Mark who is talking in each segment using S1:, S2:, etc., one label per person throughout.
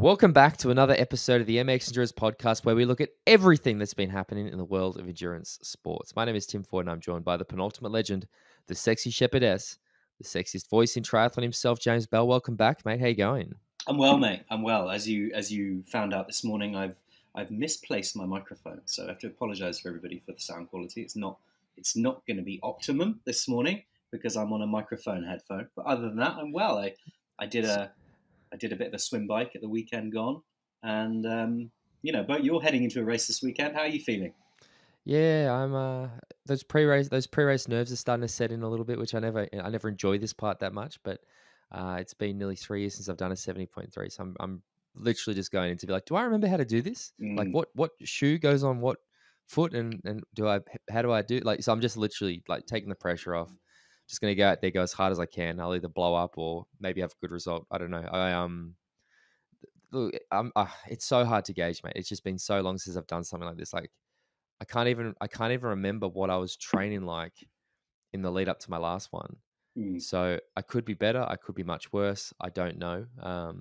S1: Welcome back to another episode of the MX Endurance Podcast, where we look at everything that's been happening in the world of endurance sports. My name is Tim Ford, and I'm joined by the penultimate legend, the sexy shepherdess, the sexiest voice in triathlon himself, James Bell. Welcome back, mate. How you going?
S2: I'm well, mate. I'm well. As you found out this morning, I've misplaced my microphone, so I have to apologise to everybody for the sound quality. It's not going to be optimum this morning because I'm on a microphone headphone. But other than that, I'm well. I did a bit of a swim bike at the weekend gone, and but you're heading into a race this weekend. How are you feeling?
S1: Yeah, I'm. Those pre-race nerves are starting to set in a little bit, which I never enjoy this part that much. But it's been nearly 3 years since I've done a 70.3, so I'm literally just going in to be like, do I remember how to do this? Like, what shoe goes on what foot, and how do I do? Like, so I'm just literally like taking the pressure off. Just gonna go out there, go as hard as I can. I'll either blow up or maybe have a good result. I don't know. Look, it's so hard to gauge, mate. It's just been so long since I've done something like this. Like, I can't even remember what I was training like in the lead up to my last one. So I could be better. I could be much worse. I don't know. But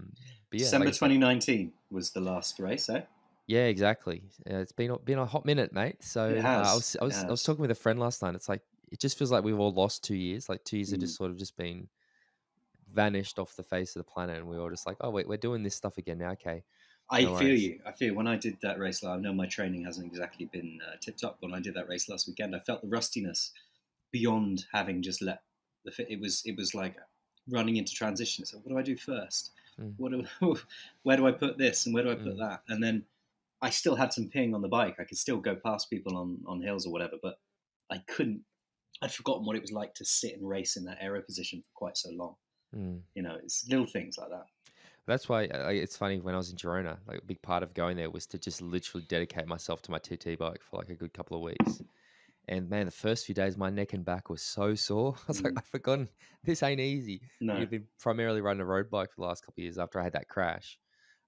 S1: yeah,
S2: December 2019 was the last race, eh?
S1: Yeah, exactly. It's been a hot minute, mate. So
S2: It has.
S1: I was talking with a friend last night. It's like it just feels like we've all lost 2 years. Like 2 years have just sort of just been vanished off the face of the planet, and we were just like, oh wait, we're doing this stuff again now. Okay.
S2: I feel you. I feel when I did that race, I know my training hasn't exactly been tipped up. When I did that race last weekend, I felt the rustiness beyond having just let the fit. It was like running into transition. So what do I do first? Where do I put this and where do I put that? And then I still had some ping on the bike. I could still go past people on hills or whatever, but I couldn't. I'd forgotten what it was like to sit and race in that aero position for quite so long. It's little things like that.
S1: That's why it's funny when I was in Girona, like a big part of going there was to just literally dedicate myself to my TT bike for like a good couple of weeks. And man, the first few days, my neck and back was so sore. I was like, I've forgotten this ain't easy.
S2: No.
S1: You've been primarily running a road bike for the last couple of years after I had that crash.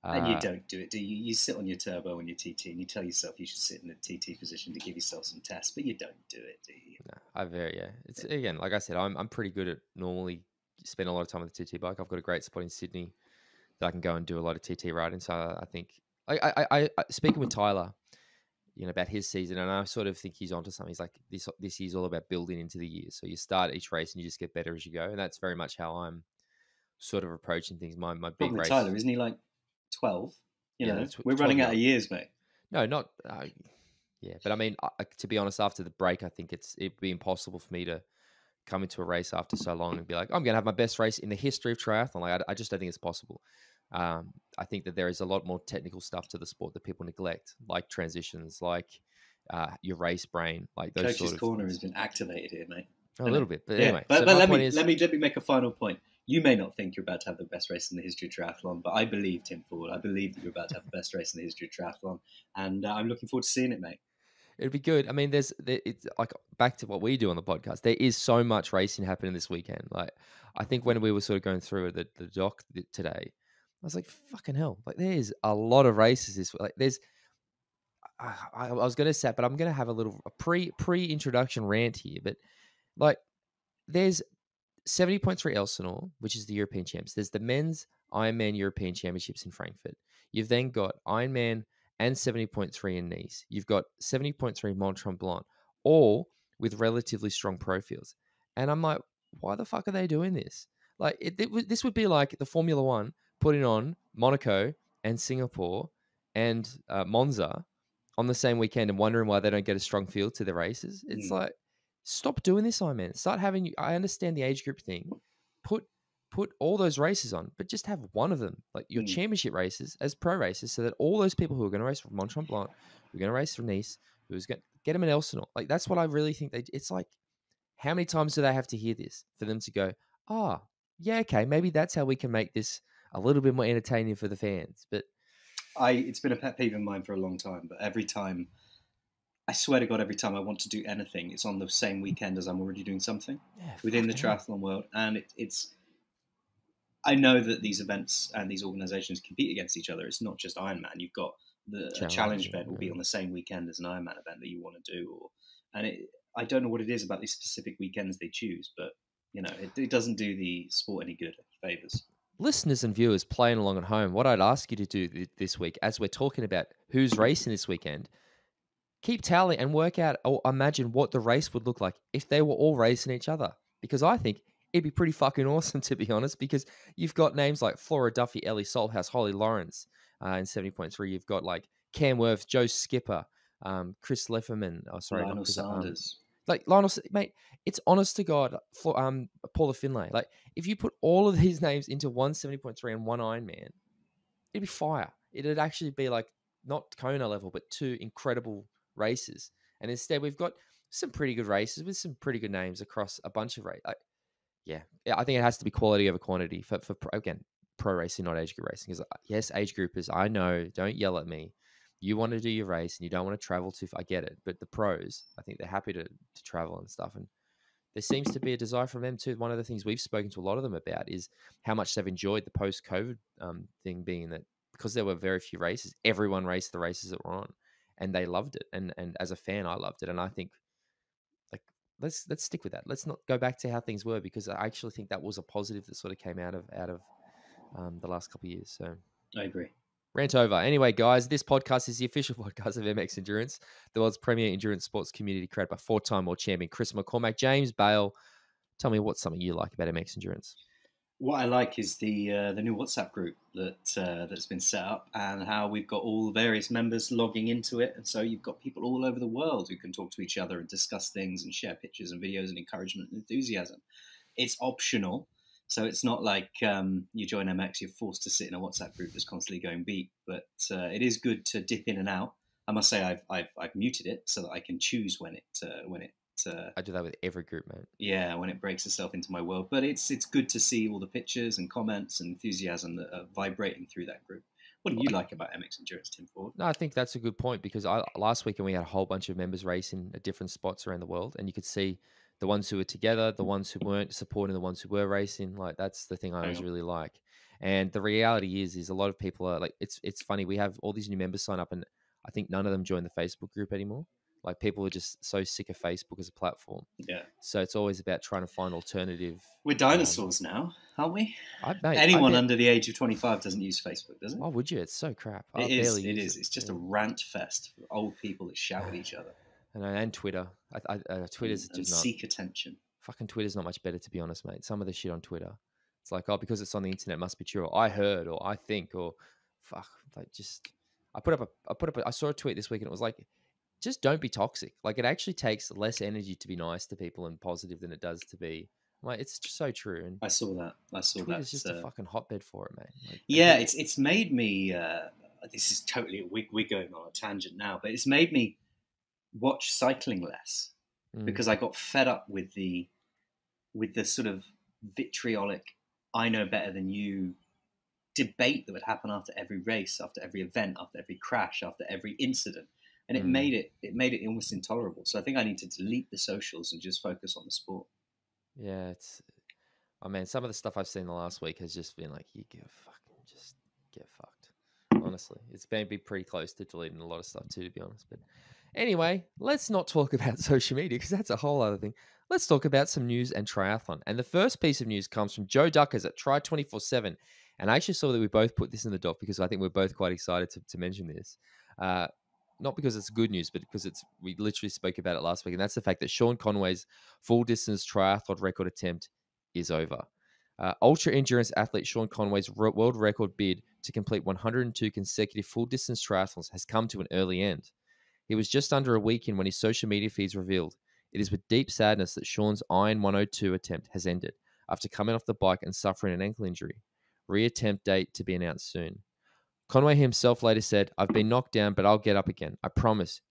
S2: And you don't do it, do you? You sit on your turbo and your TT and you tell yourself you should sit in the TT position to give yourself some tests, but you don't do it, do you?
S1: No, It's again, like I said, I'm pretty good at normally spend a lot of time with the TT bike. I've got a great spot in Sydney that I can go and do a lot of TT riding. So I think I speaking with Tyler, about his season, and I sort of think he's onto something. He's like, this year's all about building into the year. So you start each race and you just get better as you go, and that's very much how I'm sort of approaching things. My big race.
S2: Tyler, isn't he like 12? We're running out of years, mate.
S1: No, not. Yeah, but I mean, to be honest, after the break, I think it'd be impossible for me to come into a race after so long and be like, I'm going to have my best race in the history of triathlon. Like, I just don't think it's possible. I think that there is a lot more technical stuff to the sport that people neglect, like transitions, like your race brain, like those
S2: Coach's
S1: sort of
S2: corner
S1: things.
S2: has been activated here, mate.
S1: A little bit, but
S2: yeah.
S1: anyway.
S2: But let me make a final point. You may not think you're about to have the best race in the history of triathlon, but I believe, Tim Ford, I believe that you're about to have the best race in the history of triathlon, and I'm looking forward to seeing it, mate.
S1: It'd be good. I mean, it's like back to what we do on the podcast. There is so much racing happening this weekend. Like, I think when we were sort of going through the doc today, I was like, fucking hell! Like, there's a lot of races this week. Like, there's. I was going to say, but I'm going to have a pre-introduction rant here. But like, there's 70.3 Elsinore, which is the European Champs. There's the men's Ironman European Championships in Frankfurt. You've then got Ironman and 70.3 in Nice. You've got 70.3 Mont Tremblant, all with relatively strong profiles. And I'm like, why the fuck are they doing this? Like, this would be like the Formula One putting on Monaco and Singapore and Monza on the same weekend and wondering why they don't get a strong field to the races. It's like, stop doing this, Ironman. Start having. I understand the age group thing. Put all those races on, but just have one of them, like your championship races, as pro races, so that all those people who are going to race from Mont Tremblant, who are going to race from Nice, who's going to get them in Elsinore, like that's what I really think it's like. How many times do they have to hear this for them to go, oh, yeah, okay, maybe that's how we can make this a little bit more entertaining for the fans? But
S2: it's been a pet peeve of mine for a long time, but every time, I swear to God, every time I want to do anything, it's on the same weekend as I'm already doing something within the triathlon world. And it's, I know that these events and these organizations compete against each other. It's not just Ironman. You've got a challenge event will be on the same weekend as an Ironman event that you want to do. I don't know what it is about these specific weekends they choose, but it doesn't do the sport any good favors.
S1: listeners and viewers playing along at home, what I'd ask you to do this week, as we're talking about who's racing this weekend, keep tally and work out or imagine what the race would look like if they were all racing each other. Because I think it'd be pretty fucking awesome, to be honest, because you've got names like Flora Duffy, Ellie Salthouse, Holly Lawrence in 70.3. You've got like Cam Worth, Joe Skipper, Chris Lefferman. Oh, sorry, not
S2: Lionel
S1: Chris.
S2: Sanders.
S1: Like Lionel, mate, it's honest to God for Paula Finlay. Like, if you put all of these names into one 70.3 and one Ironman, it'd be fire. It'd actually be like not Kona level, but two incredible races. And instead, we've got some pretty good races with some pretty good names across a bunch of races. Yeah, I think it has to be quality over quantity for again, pro racing, not age group racing. Because yes, age groupers, I know, don't yell at me. You want to do your race and you don't want to travel too far. I get it, but the pros, I think they're happy to travel and stuff. And there seems to be a desire from them too. One of the things we've spoken to a lot of them about is how much they've enjoyed the post-COVID thing, being that because there were very few races, everyone raced the races that were on, and they loved it. And as a fan, I loved it. And I think like let's stick with that. Let's not go back to how things were, because I actually think that was a positive that sort of came out of the last couple of years. So
S2: I agree.
S1: rant over. Anyway, guys, this podcast is the official podcast of MX Endurance, the world's premier endurance sports community, created by four-time world champion Chris McCormack. James Bale, tell me what's something you like about MX Endurance.
S2: What I like is the new WhatsApp group that's been set up, and how we've got all various members logging into it, and so you've got people all over the world who can talk to each other and discuss things and share pictures and videos and encouragement and enthusiasm. It's optional, so it's not like you join MX, you're forced to sit in a WhatsApp group that's constantly going beep. But it is good to dip in and out. I must say I've muted it so that I can choose when it
S1: I do that with every group, mate.
S2: yeah, when it breaks itself into my world. But it's good to see all the pictures and comments and enthusiasm that are vibrating through that group. What do you like about MX Endurance, Tim Ford?
S1: No, I think that's a good point, because last weekend we had a whole bunch of members racing at different spots around the world, and you could see the ones who were together, the ones who weren't supporting the ones who were racing. Like, that's the thing I always really like. And the reality is a lot of people are like, it's funny. We have all these new members sign up, and I think none of them join the Facebook group anymore. Like, people are just so sick of Facebook as a platform.
S2: Yeah.
S1: So it's always about trying to find alternative.
S2: We're dinosaurs now, aren't we?
S1: Mate,
S2: Anyone under the age of 25 doesn't use Facebook, does it?
S1: Why would you? It's so crap.
S2: It is. It's just a rant fest for old people that shout at each other.
S1: And Twitter. Twitter's just not
S2: seek attention.
S1: Fucking Twitter's not much better, to be honest, mate. Some of the shit on Twitter, it's like, oh, because it's on the internet, it must be true. Or I heard, or I think, or fuck, like, just. I saw a tweet this week, and it was like, just don't be toxic. Like, it actually takes less energy to be nice to people and positive than it does to be. Like, it's just so true. And
S2: I saw that.
S1: Twitter's just a fucking hotbed for it, mate. Like,
S2: yeah, it's made me. This is totally we're going on a tangent now, but it's made me watch cycling less because I got fed up with the sort of vitriolic, I know better than you debate that would happen after every race, after every event, after every crash, after every incident, and it made it almost intolerable. So I think I need to delete the socials and just focus on the sport.
S1: Yeah, I mean, some of the stuff I've seen the last week has just been like, you just get fucked. Honestly, it's been pretty close to deleting a lot of stuff too, to be honest. But anyway, let's not talk about social media, because that's a whole other thing. Let's talk about some news and triathlon. And the first piece of news comes from Joe Duckers at Tri 24/7. And I actually saw that we both put this in the doc, because I think we're both quite excited to mention this. Not because it's good news, but because we literally spoke about it last week. And that's the fact that Sean Conway's full distance triathlon record attempt is over. Ultra endurance athlete Sean Conway's world record bid to complete 102 consecutive full distance triathlons has come to an early end. He was just under a week in when his social media feeds revealed, it is with deep sadness that Sean's Iron 102 attempt has ended after coming off the bike and suffering an ankle injury. Reattempt date to be announced soon. Conway himself later said, I've been knocked down, but I'll get up again. I promise.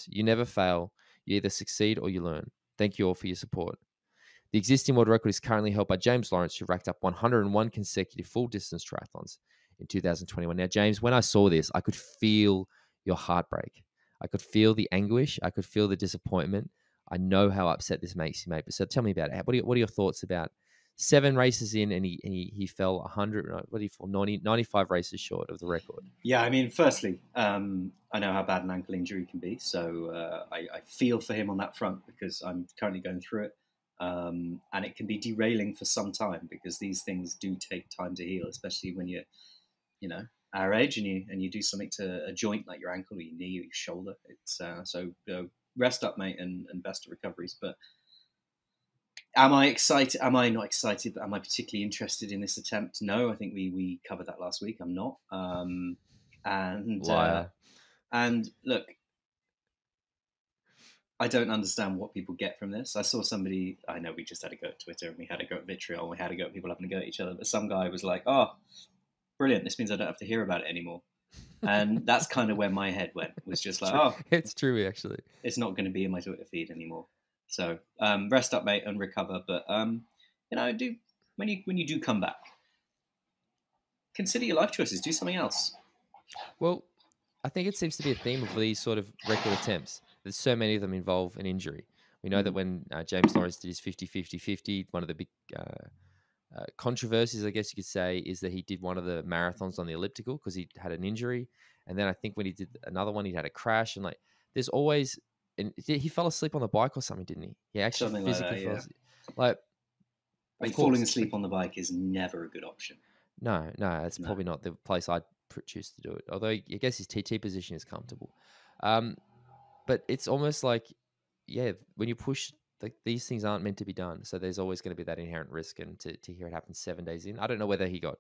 S1: You never fail. You either succeed or you learn. Thank you all for your support. The existing world record is currently held by James Lawrence, who racked up 101 consecutive full distance triathlons in 2021. Now, James, when I saw this, I could feel your heartbreak. I could feel the anguish. I could feel the disappointment. I know how upset this makes you, mate. But so tell me about it. What are your thoughts about 7 races in, and he fell 100? What did he fall? 95 races short of the record.
S2: Yeah, I mean, firstly, I know how bad an ankle injury can be, so I feel for him on that front, because I'm currently going through it. And it can be derailing for some time because these things do take time to heal, especially when you're, our age and you do something to a joint like your ankle or your knee or your shoulder. It's rest up, mate, and best of recoveries. But am I excited? Am I not excited? But am I particularly interested in this attempt? No, I think we covered that last week. I'm not. And
S1: Liar.
S2: and look, I don't understand what people get from this. I saw somebody, I know we just had a go at Twitter and we had a go at vitriol and we had a go at people having a go at each other, but some guy was like, oh, brilliant, this means I don't have to hear about it anymore. And that's kind of where my head went, was just like, oh,
S1: it's true, actually.
S2: it's not going to be in my Twitter feed anymore. So rest up, mate, and recover. But, do when you do come back, consider your life choices. Do something else.
S1: Well, I think it seems to be a theme of these sort of record attempts. There's so many of them involve an injury. We know that when James Norris did his 50-50-50, one of the big controversies, I guess you could say, is that he did one of the marathons on the elliptical because he had an injury. And then I think when he did another one, he had a crash. And like, there's always, and he fell asleep on the bike or something, didn't he? He actually
S2: Something
S1: physically
S2: like that,
S1: fell
S2: yeah.
S1: asleep. Like,
S2: I mean, falling asleep on the bike is never a good option.
S1: No, it's probably not the place I'd choose to do it. Although I guess his TT position is comfortable. But it's almost like, yeah, when you push, like these things aren't meant to be done. So there's always going to be that inherent risk. And to hear it happen 7 days in, I don't know whether he got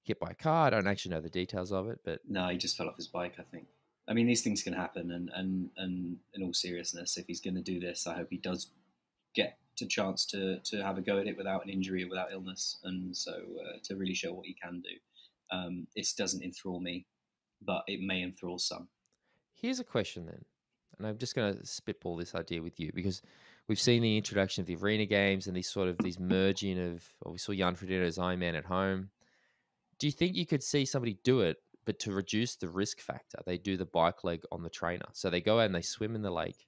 S1: hit by a car. I don't actually know the details of it, but
S2: no, he just fell off his bike, I think. I mean, these things can happen, and in all seriousness, if he's going to do this, I hope he does get a chance to have a go at it without an injury or without illness, and so to really show what he can do. It doesn't enthrall me, but it may enthrall some.
S1: Here's a question then, and I'm just going to spitball this idea with you because we've seen the introduction of the arena games and these merging of, we saw Jan Frodeno's Ironman at home. Do you think you could see somebody do it, but to reduce the risk factor, they do the bike leg on the trainer? So they go out and they swim in the lake,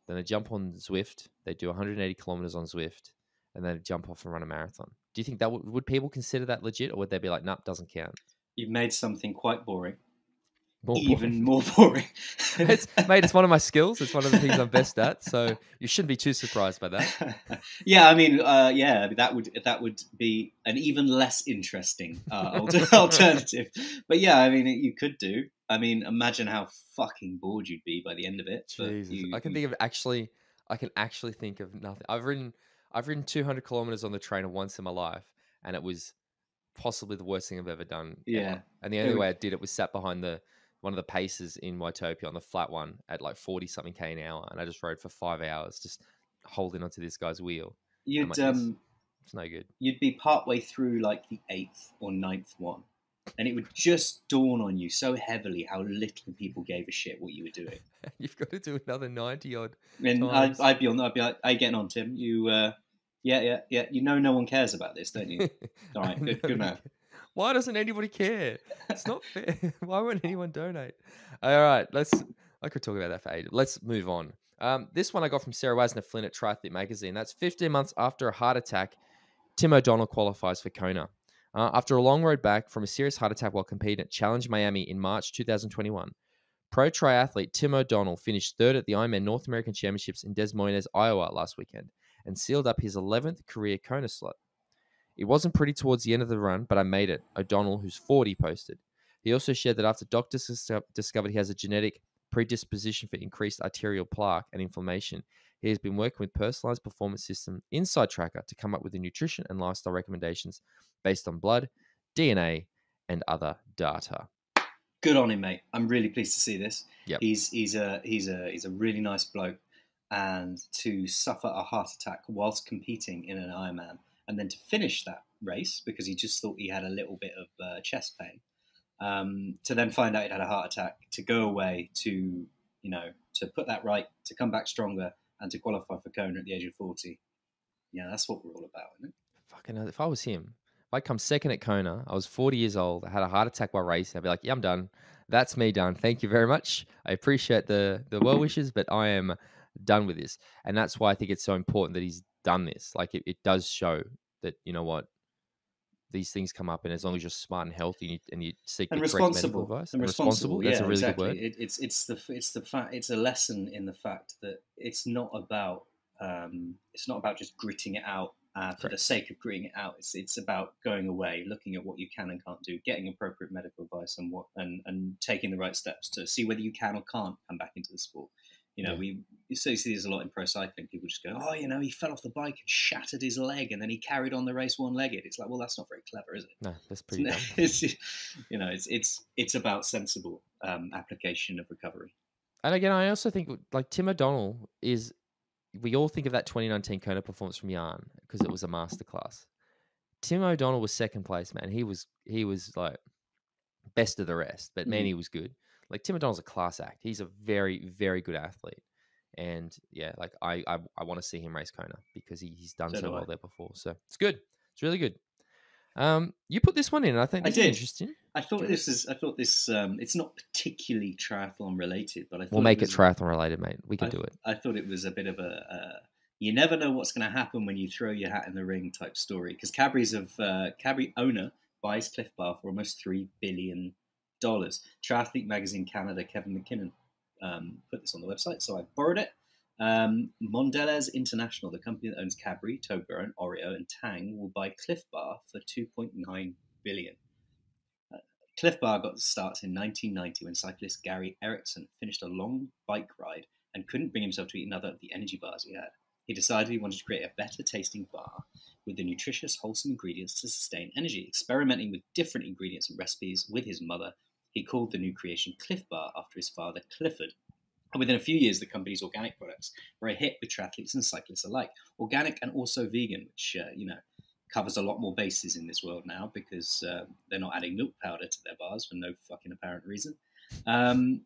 S1: then they jump on Zwift, they do 180 kilometers on Zwift, and then jump off and run a marathon. Do you think that would people consider that legit, or would they be like, nope, doesn't count?
S2: You've made something quite boring.
S1: More
S2: even more boring.
S1: Mate, it's one of my skills. It's one of the things I'm best at. So you shouldn't be too surprised by that.
S2: Yeah, I mean, that would be an even less interesting alternative. But yeah, I mean, you could do. I mean, imagine how fucking bored you'd be by the end of it.
S1: Jesus, I can actually think of nothing. I've ridden 200 kilometers on the trainer once in my life, and it was possibly the worst thing I've ever done.
S2: Yeah,
S1: ever. And the only way I did it was sat behind one of the paces in Waitopia on the flat one at like 40 something k an hour, and I just rode for 5 hours just holding onto this guy's wheel.
S2: You'd
S1: it's no good.
S2: You'd be partway through like the 8th or 9th one, and it would just dawn on you so heavily how little people gave a shit what you were doing.
S1: You've got to do another 90 odd.
S2: And I'd be like, "Hey, getting on, Tim? You, yeah. You know, no one cares about this, don't you? All right, good man."
S1: Why doesn't anybody care? It's not fair. Why won't anyone donate? All right, I could talk about that for ages. Let's move on. This one I got from Sarah Wasner-Flynn at Triathlete Magazine. That's 15 months after a heart attack, Tim O'Donnell qualifies for Kona. After a long road back from a serious heart attack while competing at Challenge Miami in March 2021, pro triathlete Tim O'Donnell finished third at the Ironman North American Championships in Des Moines, Iowa last weekend and sealed up his 11th career Kona slot. It wasn't pretty towards the end of the run, but I made it, O'Donnell, who's 40, posted. He also shared that after doctors discovered he has a genetic predisposition for increased arterial plaque and inflammation, he has been working with personalized performance system Inside Tracker to come up with the nutrition and lifestyle recommendations based on blood, DNA, and other data.
S2: Good on him, mate. I'm really pleased to see this.
S1: Yep.
S2: He's a really nice bloke, and to suffer a heart attack whilst competing in an Ironman, and then to finish that race because he just thought he had a little bit of chest pain, to then find out he'd had a heart attack, to go away, to put that right, to come back stronger, and to qualify for Kona at the age of 40. Yeah, that's what we're all about, isn't it?
S1: Fucking hell, if I was him, if I come second at Kona, I was 40 years old, I had a heart attack while racing, I'd be like, yeah, I'm done. That's me done. Thank you very much. I appreciate the well wishes, but I am done with this. And that's why I think it's so important that he's done this. Like it does show that, you know what, these things come up, and as long as you're smart and healthy and you seek the correct medical advice and responsible, that's a really good word.
S2: It's a lesson in the fact that it's not about it's not about just gritting it out for the sake of gritting it out. It's about going away, looking at what you can and can't do, getting appropriate medical advice, and taking the right steps to see whether you can or can't come back into the sport. We see this a lot in pro cycling. People just go, "Oh, he fell off the bike and shattered his leg, and then he carried on the race one-legged." It's like, well, that's not very clever, is it?
S1: No, that's pretty dumb.
S2: It's about sensible application of recovery.
S1: And again, I also think like Tim O'Donnell is. We all think of that 2019 Kona performance from Yarn because it was a masterclass. Tim O'Donnell was second place, man. He was like best of the rest, but man, he was good. Like Tim O'Donnell's a class act. He's a very, very good athlete. And yeah, like I want to see him race Kona because he's done so well there before. So it's good. It's really good. You put this one in, and I think this is interesting.
S2: I thought this. It's not particularly triathlon related, but I thought
S1: we'll make it triathlon related, mate. We can do it.
S2: I thought it was a bit of you never know what's going to happen when you throw your hat in the ring type story. Because Cadbury owner buys Cliff Bar for almost $3 billion. Triathlete Magazine Canada, Kevin McKinnon, put this on the website, so I borrowed it. Mondelez International, the company that owns Cadbury, Toblerone, Oreo, and Tang, will buy Cliff Bar for $2.9 billion. Cliff Bar got its start in 1990 when cyclist Gary Erickson finished a long bike ride and couldn't bring himself to eat another of the energy bars he had. He decided he wanted to create a better tasting bar with the nutritious, wholesome ingredients to sustain energy. Experimenting with different ingredients and recipes with his mother, he called the new creation Cliff Bar after his father, Clifford. And within a few years, the company's organic products were a hit with triathletes and cyclists alike. Organic and also vegan, which, covers a lot more bases in this world now because they're not adding milk powder to their bars for no fucking apparent reason. And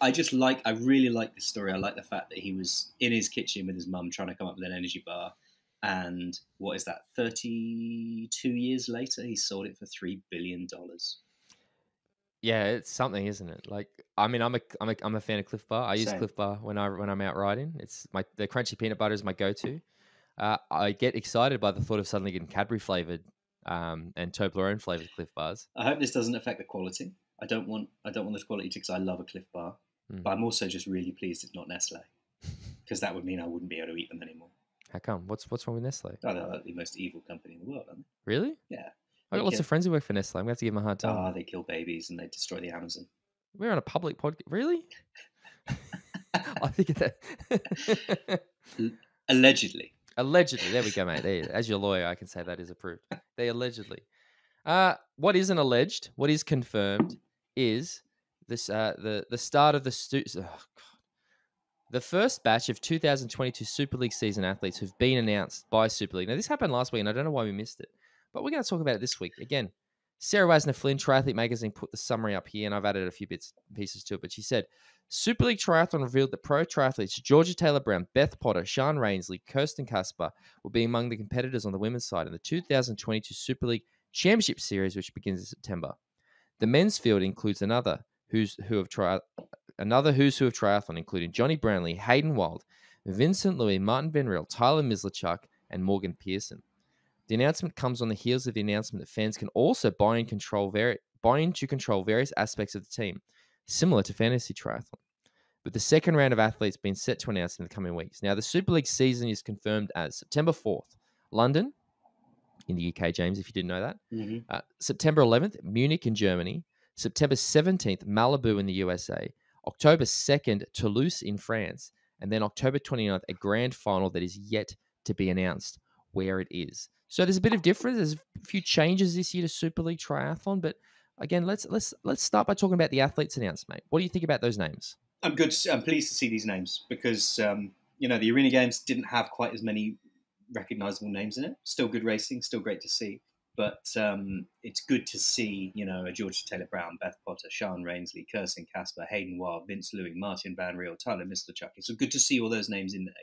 S2: I really like this story. I like the fact that he was in his kitchen with his mum trying to come up with an energy bar. And what is that? 32 years later, he sold it for $3 billion.
S1: Yeah, it's something, isn't it? Like, I mean, I'm a fan of Cliff Bar. I use Cliff Bar when I'm out riding. It's the crunchy peanut butter is my go-to. I get excited by the thought of suddenly getting Cadbury flavored and Toblerone flavored Cliff Bars.
S2: I hope this doesn't affect the quality. I don't want this quality to, because I love a Cliff Bar, but I'm also just really pleased it's not Nestle, because that would mean I wouldn't be able to eat them anymore.
S1: How come? What's wrong with Nestle?
S2: Oh, they're like the most evil company in the world, aren't they?
S1: Really?
S2: Yeah.
S1: I got lots of friends who work for Nestle. I'm going to have to give them a hard time.
S2: Oh, they kill babies and they destroy the Amazon.
S1: We're on a public podcast. Really? I think that.
S2: Allegedly.
S1: Allegedly. There we go, mate. As your lawyer, I can say that is approved. They allegedly. What isn't alleged, what is confirmed, is this the start of the first batch of 2022 Super League season athletes who've been announced by Super League. Now, this happened last week, and I don't know why we missed it, but we're going to talk about it this week. Again, Sarah Wasner-Flynn, Triathlete Magazine, put the summary up here, and I've added a few bits and pieces to it, but she said, Super League Triathlon revealed that pro triathletes Georgia Taylor-Brown, Beth Potter, Sian Rainsley, Kirsten Kasper will be among the competitors on the women's side in the 2022 Super League Championship Series, which begins in September. The men's field includes another who's who of triathlon, including Johnny Brownlee, Hayden Wild, Vincent Louis, Martin Van Riel, Tyler Mislachuk, and Morgan Pearson. The announcement comes on the heels of the announcement that fans can also buy in to control various aspects of the team, similar to fantasy triathlon. With the second round of athletes being set to announce in the coming weeks. Now, the Super League season is confirmed as September 4th, London, in the UK, James, if you didn't know that.
S2: Mm-hmm.
S1: September 11th, Munich in Germany. September 17th, Malibu in the USA. October 2nd, Toulouse in France. And then October 29th, a grand final that is yet to be announced where it is. So there's a bit of difference. There's a few changes this year to Super League Triathlon. But again, let's start by talking about the athletes announced, mate. What do you think about those names?
S2: I'm pleased to see these names because, the Arena Games didn't have quite as many recognizable names in it. Still good racing, still great to see. But it's good to see, a Georgia Taylor-Brown, Beth Potter, Sian Rainsley, Kirsten Kasper, Hayden Wild, Vince Louis, Martin Van Riel, Tyler Mislachuk. It's good to see all those names in there,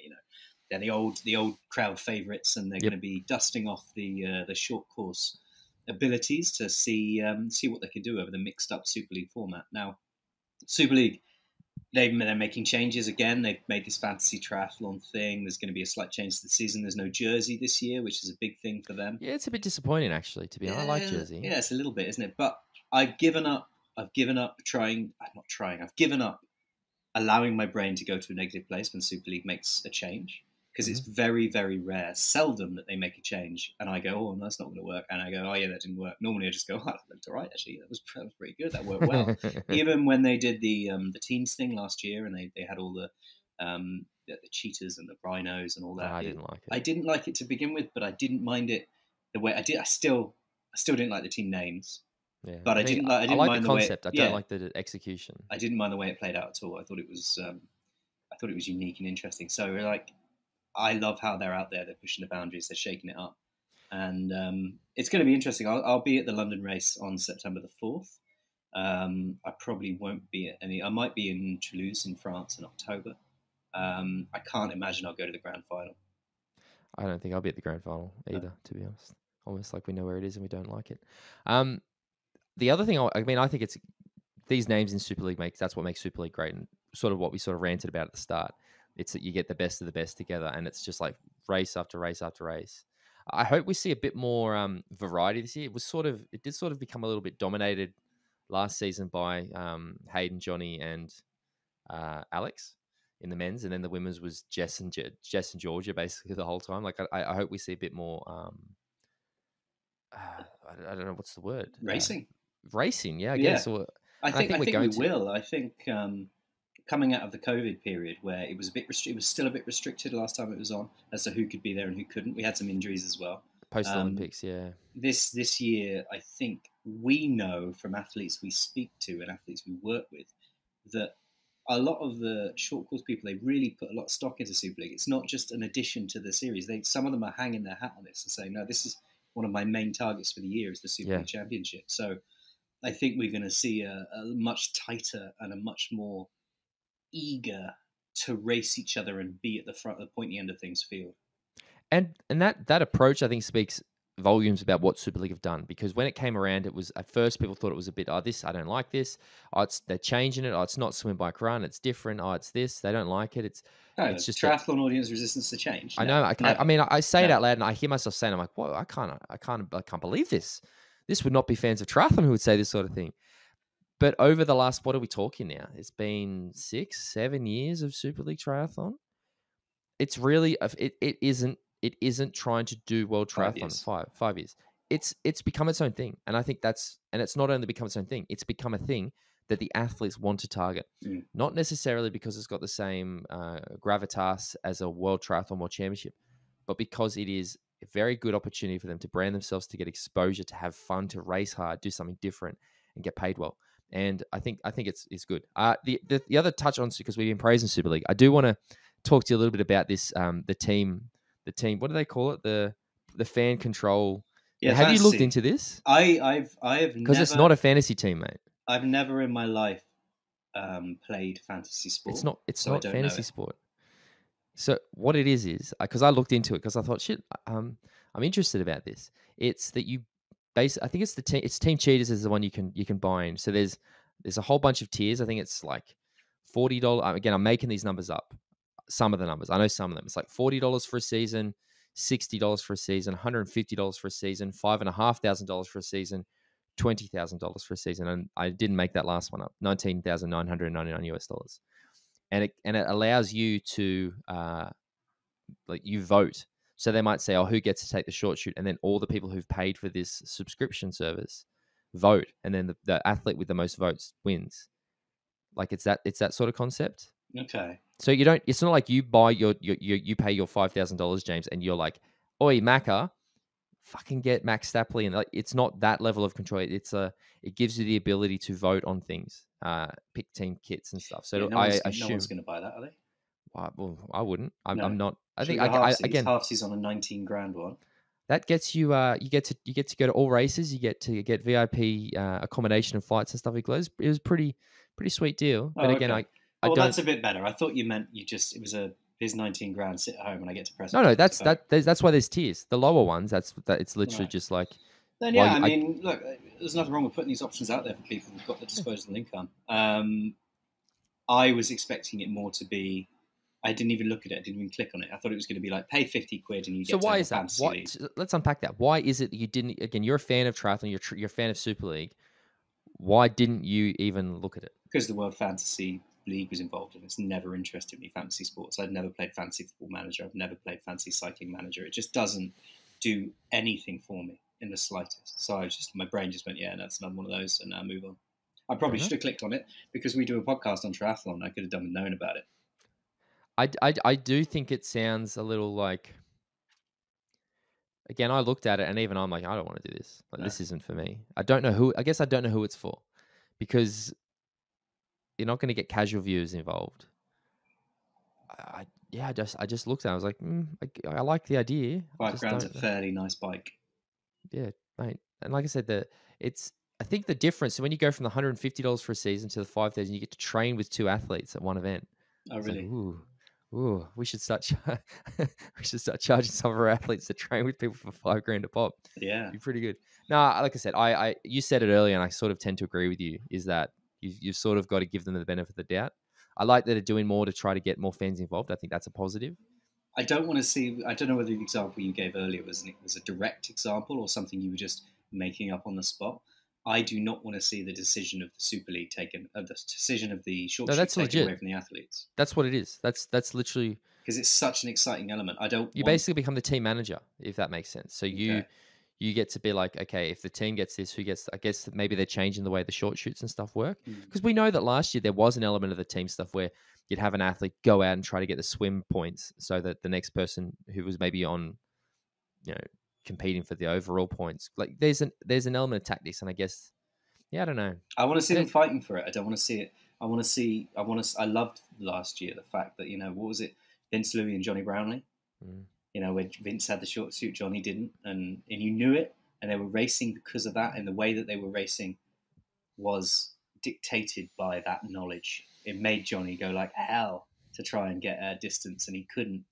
S2: They're the old crowd favourites, and they're going to be dusting off the short course abilities to see what they can do over the mixed up Super League format. Now, Super League, they're making changes again. They've made this fantasy triathlon thing. There's going to be a slight change to the season. There's no jersey this year, which is a big thing for them.
S1: Yeah, it's a bit disappointing, actually, to be honest. I like jersey.
S2: Yeah, it's a little bit, isn't it? But I've given up allowing my brain to go to a negative place when Super League makes a change. because it's very, very rare, seldom that they make a change. And I go, oh, no, that's not going to work. And I go, oh, yeah, that didn't work. Normally I just go, oh, that looked all right, actually. That was pretty good. That worked well. Even when they did the teams thing last year and they had all the cheetahs and the rhinos and all that.
S1: I didn't like it.
S2: I didn't like it to begin with, but I didn't mind it the way I did. I still didn't like the team names.
S1: Yeah,
S2: But I didn't mind
S1: the
S2: the
S1: concept.
S2: way.
S1: I don't like the execution.
S2: I didn't mind the way it played out at all. I thought it was unique and interesting. So like, I love how they're out there. They're pushing the boundaries. They're shaking it up, and it's going to be interesting. I'll be at the London race on September the 4th. I probably won't be at any. I might be in Toulouse in France in October. I can't imagine I'll go to the grand final.
S1: I don't think I'll be at the grand final either, to be honest. Almost like we know where it is and we don't like it. The other thing, I think it's these names in Super League that's what makes Super League great, and sort of what we sort of ranted about at the start. It's that you get the best of the best together, and it's just like race after race after race. I hope we see a bit more variety this year. It did sort of become a little bit dominated last season by Hayden, Johnny, and Alex in the men's, and then the women's was Jess and Georgia basically the whole time. Like I hope we see a bit more. I don't know what's the word.
S2: Racing.
S1: Racing, yeah, I guess. Or
S2: I think we will. I think coming out of the COVID period where it was it was still a bit restricted last time it was on as to who could be there and who couldn't. We had some injuries as well.
S1: Post Olympics, yeah.
S2: This year, I think we know from athletes we speak to and athletes we work with that a lot of the short course people, they really put a lot of stock into Super League. It's not just an addition to the series. Some of them are hanging their hat on this and saying, no, this is one of my main targets for the year is the Super League Championship. So I think we're going to see a much tighter and a much more eager to race each other and be at the front, the pointy end of things field.
S1: And that approach, I think, speaks volumes about what Super League have done, because when it came around, it was at first people thought it was a bit, this I don't like this. They're changing it. It's not swim, bike, run. It's different. It's this. They don't like it. It's just
S2: triathlon audience resistance to change.
S1: I know. I say it out loud, and I hear myself saying, I'm like, whoa, I can't believe this. This would not be fans of triathlon who would say this sort of thing. But over the last, what are we talking now? It's been 6-7 years of Super League triathlon. It's really it isn't trying to do world triathlon. 5 years. It's become its own thing, and I think it's not only become its own thing. It's become a thing that the athletes want to target, not necessarily because it's got the same gravitas as a world triathlon world championship, but because it is a very good opportunity for them to brand themselves, to get exposure, to have fun, to race hard, do something different, and get paid well. And I think it's good. The other touch on, because we've been praising Super League, I do want to talk to you a little bit about this. The team. What do they call it? The fan control.
S2: Yeah,
S1: have you looked into this?
S2: I have
S1: because it's not a fantasy team, mate.
S2: I've never in my life played fantasy sport.
S1: It's not fantasy sport. So what it is because I looked into it because I thought, shit, I'm interested about this. It's that you I think it's Team Cheetahs is the one you can buy in. So there's a whole bunch of tiers. I think it's like $40. Again, I'm making these numbers up. Some of the numbers, I know some of them. It's like $40 for a season, $60 for a season, $150 for a season, $5,500 for a season, $20,000 for a season, and I didn't make that last one up. $19,999, and it allows you to you vote. So they might say, who gets to take the short shoot, and then all the people who've paid for this subscription service vote, and then the athlete with the most votes wins. Like it's that sort of concept.
S2: Okay.
S1: So you don't. It's not like you buy you pay your $5,000, James, and you're like, "Oi, Macca, fucking get Max Stapley," and it's not that level of control. It gives you the ability to vote on things, pick team kits and stuff. So
S2: I assume no one's going to buy that, are they?
S1: Well, I wouldn't. I'm not. I think
S2: again, halfsies on a 19 grand one.
S1: That gets you. You get to go to all races. You get to get VIP accommodation and flights and stuff. It was pretty sweet deal. But again,
S2: okay. That's a bit better. I thought you meant here's 19 grand, sit at home and I get to press.
S1: No, that's why there's tiers. The lower ones, it's literally just like.
S2: Then look, there's nothing wrong with putting these options out there for people who've got the disposable income. I was expecting it more to be. I didn't even look at it. I didn't even click on it. I thought it was going to be like pay 50 quid and you get. So
S1: why is that? Let's unpack that. Why is it that you didn't? Again, you're a fan of triathlon. You're a fan of Super League. Why didn't you even look at it?
S2: Because the World Fantasy league was involved in. It's never interested me, fantasy sports. I'd never played Fantasy Football Manager. I've never played Fantasy Cycling Manager. It just doesn't do anything for me in the slightest. So my brain just went, yeah, that's another one of those, and now move on. I
S1: Fair
S2: probably should
S1: enough.
S2: have clicked on it because we do a podcast on triathlon. I could have done with knowing about it.
S1: I do think it sounds a little like, again, I looked at it and even I'm like, I don't want to do this. Like,
S2: No.
S1: this isn't for me. I don't know who, I guess I don't know who it's for, because you're not going to get casual viewers involved. Yeah, I just looked at it. I was like, I like the idea. I
S2: Five
S1: just
S2: grand's a
S1: don't.
S2: fairly nice bike.
S1: Yeah, mate. And like I said, it's, I think the difference, so when you go from the $150 for a season to the 5,000, you get to train with two athletes at one event.
S2: Oh,
S1: It's like,
S2: really?
S1: ooh, we should start we should start charging some of our athletes to train with people for $5,000 a pop.
S2: Yeah.
S1: Be pretty good. No, like I said, I you said it earlier, and I sort of tend to agree with you. Is that you've sort of got to give them the benefit of the doubt. I like that they're doing more to try to get more fans involved. I think that's a positive.
S2: I don't want to see. I don't know whether the example you gave earlier was a direct example or something you were just making up on the spot. I do not want to see the decision of the Super League taken, the decision of the short
S1: No,
S2: shoot
S1: that's
S2: taken away
S1: legit.
S2: from the athletes,
S1: That's what it is. That's literally,
S2: because it's such an exciting element. I don't
S1: you
S2: want.
S1: basically become the team manager, if that makes sense. So
S2: Okay.
S1: you get to be like, okay, if the team gets this, who gets? I guess maybe they're changing the way the short shoots and stuff work,
S2: Mm.
S1: because we know that last year there was an element of the team stuff where you'd have an athlete go out and try to get the swim points, so that the next person who was maybe on, you know, competing for the overall points, like there's an element of tactics, and I guess, yeah, I don't know.
S2: I want to see
S1: I
S2: them
S1: don't.
S2: fighting for it. I don't want to see it. I want to see. I want to. I loved last year the fact that what was it? Vince Louis and Johnny Brownlee.
S1: Mm.
S2: When Vince had the short suit, Johnny didn't, and you knew it, and they were racing because of that, and the way that they were racing was dictated by that knowledge. It made Johnny go like hell to try and get a distance, and he couldn't.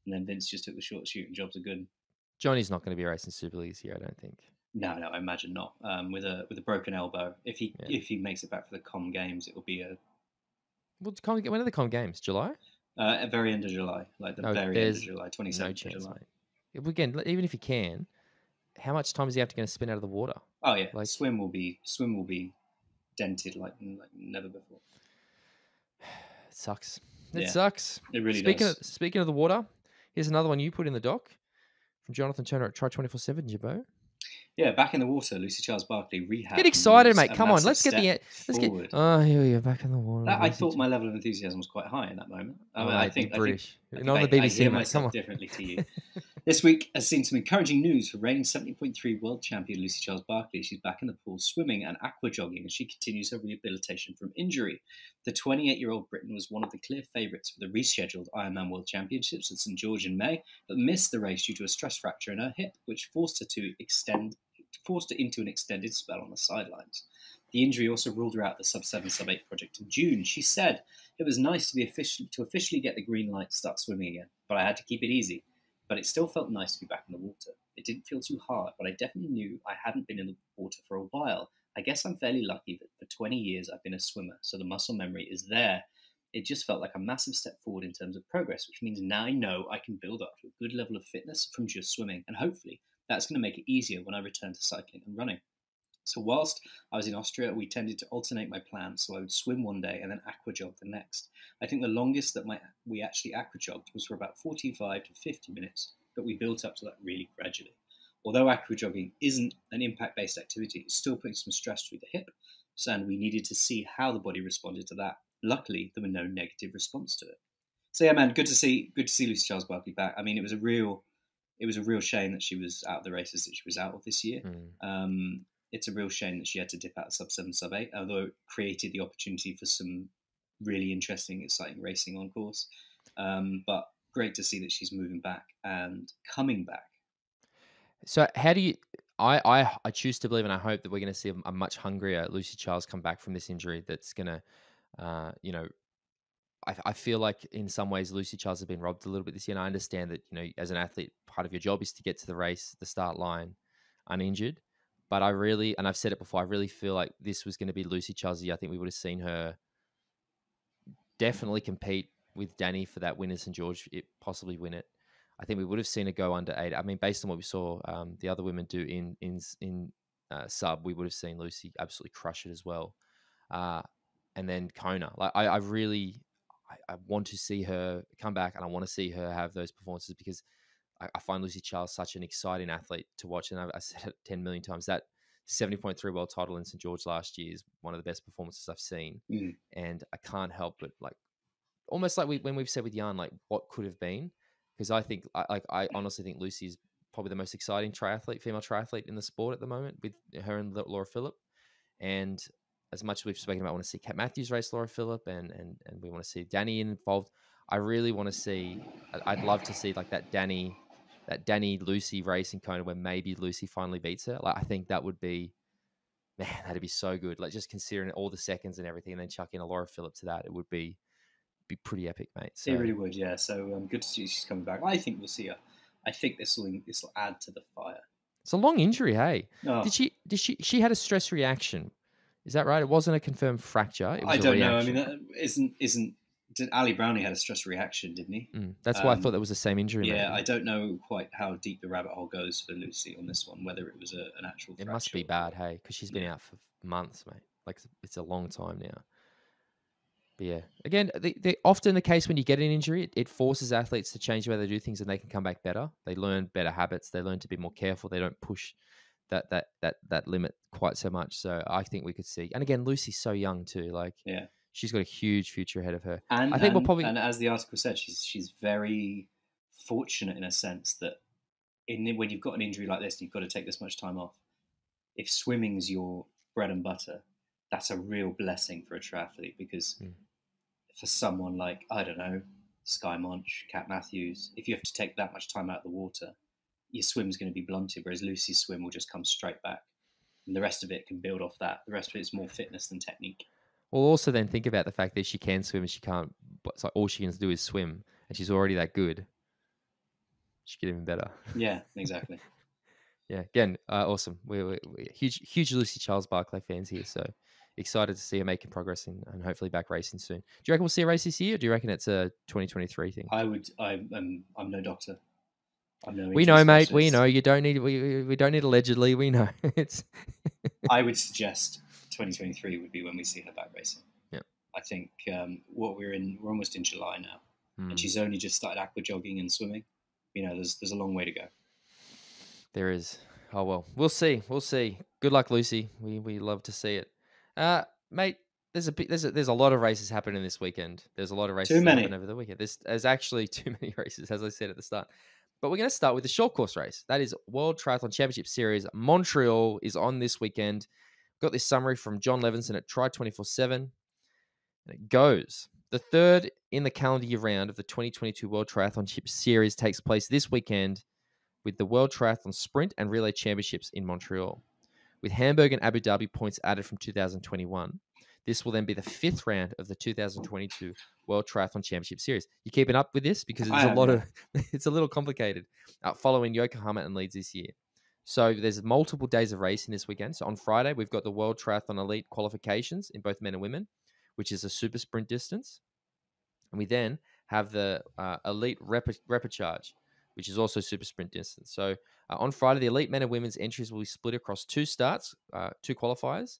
S2: And then Vince just took the short shoot, and jobs are good.
S1: Johnny's not going to be racing Super Leagues here, I don't think.
S2: No, I imagine not. With a broken elbow, if
S1: Yeah.
S2: he makes it back for the Com Games, it will be
S1: Well, when are the Com Games? July?
S2: at very end of July, like the
S1: No,
S2: very end of
S1: there's
S2: July,
S1: no
S2: 27th of
S1: chance,
S2: July.
S1: mate. Again, even if you can, how much time is he have to get to spin out of the water?
S2: Oh yeah,
S1: Like,
S2: swim will be dented like never before.
S1: it sucks. It
S2: Yeah,
S1: sucks.
S2: it really does.
S1: Speaking of the water, here's another one you put in the doc from Jonathan Turner at Try 24/7, Jabbo.
S2: Yeah, back in the water, Lucy Charles Barkley rehab.
S1: Get excited,
S2: moves
S1: mate.
S2: a
S1: Come on,
S2: massive
S1: let's get
S2: step
S1: let's get.
S2: forward.
S1: Oh, here we are, back in the water.
S2: I thought my level of enthusiasm was quite high in that moment. I,
S1: Oh,
S2: mean, I
S1: mate,
S2: think
S1: you're British.
S2: I
S1: Not on the
S2: think I
S1: BBC,
S2: hear
S1: mate. Come
S2: myself
S1: on.
S2: differently to you. This week has seen some encouraging news for reigning 70.3 world champion Lucy Charles Barkley. She's back in the pool swimming and aqua jogging as she continues her rehabilitation from injury. The 28-year-old Briton was one of the clear favourites for the rescheduled Ironman World Championships at St George in May, but missed the race due to a stress fracture in her hip, which forced her into an extended spell on the sidelines. The injury also ruled her out the sub-7, sub-8 project in June. She said, "It was nice to officially get the green light to start swimming again, but I had to keep it easy. But it still felt nice to be back in the water. It didn't feel too hard, but I definitely knew I hadn't been in the water for a while. I guess I'm fairly lucky that for 20 years I've been a swimmer, so the muscle memory is there. It just felt like a massive step forward in terms of progress, which means now I know I can build up to a good level of fitness from just swimming, and hopefully that's going to make it easier when I return to cycling and running." So whilst I was in Austria, we tended to alternate my plans. So I would swim one day and then aqua jog the next. I think the longest that we actually aqua jogged was for about 45 to 50 minutes, but we built up to that really gradually. Although aqua jogging isn't an impact-based activity, it's still putting some stress through the hip, and we needed to see how the body responded to that. Luckily, there were no negative response to it. So yeah, man, good to see Lucy Charles Barkley back. I mean, it was a real shame that she was out of the races that she was out of this year. It's a real shame that she had to dip out of sub-7, sub-8, although it created the opportunity for some really interesting, exciting racing on course. But great to see that she's moving back and coming back.
S1: So how do you? I choose to believe, and I hope that we're going to see a much hungrier Lucy Charles come back from this injury. That's going to, I feel like in some ways Lucy Charles has been robbed a little bit this year. And I understand that, as an athlete, part of your job is to get to the race, the start line, uninjured. But I really, and I've said it before, I really feel like this was going to be Lucy Charles' year. I think we would have seen her definitely compete with Danny for that win in St George, possibly win it. I think we would have seen her go under 8. I mean, based on what we saw the other women do in sub, we would have seen Lucy absolutely crush it as well. and then Kona. Like I really, I want to see her come back, and I want to see her have those performances because I find Lucy Charles such an exciting athlete to watch. And I said it 10 million times that 70.3 world title in St. George last year is one of the best performances I've seen.
S2: Mm.
S1: And I can't help but like, almost like when we've said with Jan, like what could have been, because I think, I honestly think Lucy is probably the most exciting female triathlete in the sport at the moment, with her and Laura Phillip. And as much as we've spoken about, I want to see Kat Matthews race Laura Phillip, and we want to see Danny involved. I really want to see. I'd love to see like that Danny Lucy race in Kona where maybe Lucy finally beats her. Like I think that would be, man, that'd be so good. Like just considering all the seconds and everything, and then chuck in a Laura Phillip to that, it would be pretty epic, mate.
S2: It
S1: So
S2: really would, yeah. So good to see she's coming back. I think we'll see her. I think this will add to the fire.
S1: it's a long injury, hey.
S2: Oh,
S1: She had a stress reaction. Is that right? It wasn't a confirmed fracture. It was
S2: I don't
S1: a
S2: know.
S1: reaction.
S2: I mean, that isn't. Ali Brownie had a stress reaction, didn't he?
S1: That's why I thought that was the same injury.
S2: Yeah,
S1: maybe.
S2: I don't know quite how deep the rabbit hole goes for Lucy on this one. Whether it was an actual.
S1: It must be bad, hey, because she's been out for months, mate. Like it's a long time now. But yeah, again, often the case when you get an injury, it forces athletes to change the way they do things, and they can come back better. They learn better habits. They learn to be more careful. They don't push that limit quite so much. So I think we could see. And again, Lucy's so young too. Like,
S2: Yeah.
S1: she's got a huge future ahead of her.
S2: And
S1: I think we'll probably.
S2: And as the article said, she's very fortunate in a sense that when you've got an injury like this, and you've got to take this much time off. If swimming's your bread and butter, that's a real blessing for a triathlete, because for someone like, I don't know, Sky Monch, Kat Matthews, if you have to take that much time out of the water, your swim's going to be blunted, whereas Lucy's swim will just come straight back. And the rest of it can build off that. The rest of it is more fitness than technique.
S1: Well, also then think about the fact that she can swim and she can't, but it's like all she can do is swim, and she's already that good. She get even better.
S2: Yeah, exactly.
S1: Yeah, again, awesome. We're huge Lucy Charles Barclay fans here, so excited to see her making progress and hopefully back racing soon. Do you reckon we'll see a race this year, or do you reckon it's a 2023 thing?
S2: I'm no doctor. I'm no.
S1: We know, mate. We know. You don't need. We don't need allegedly. We know. It's.
S2: I would suggest 2023 would be when we see her back racing.
S1: Yeah.
S2: I think we're almost in July now, and she's only just started aqua jogging and swimming. You know, there's a long way to go.
S1: There is. Oh well, we'll see. We'll see. Good luck, Lucy. We love to see it, mate. There's a lot of races happening this weekend. There's a lot of races happening over the weekend. There's actually too many races, as I said at the start. But we're going to start with the short course race. That is World Triathlon Championship Series. Montreal is on this weekend. Got this summary from John Levinson at Tri247. And it goes. The third in the calendar year round of the 2022 World Triathlon Series takes place this weekend with the World Triathlon Sprint and Relay Championships in Montreal. With Hamburg and Abu Dhabi points added from 2021, this will then be the fifth round of the 2022 World Triathlon Championship Series. You keeping up with this? Because it's a little complicated following Yokohama and Leeds this year. So there's multiple days of racing this weekend. So on Friday, we've got the World Triathlon Elite qualifications in both men and women, which is a super sprint distance. And we then have the Elite Repechage, which is also super sprint distance. So on Friday, the elite men and women's entries will be split across two starts, two qualifiers,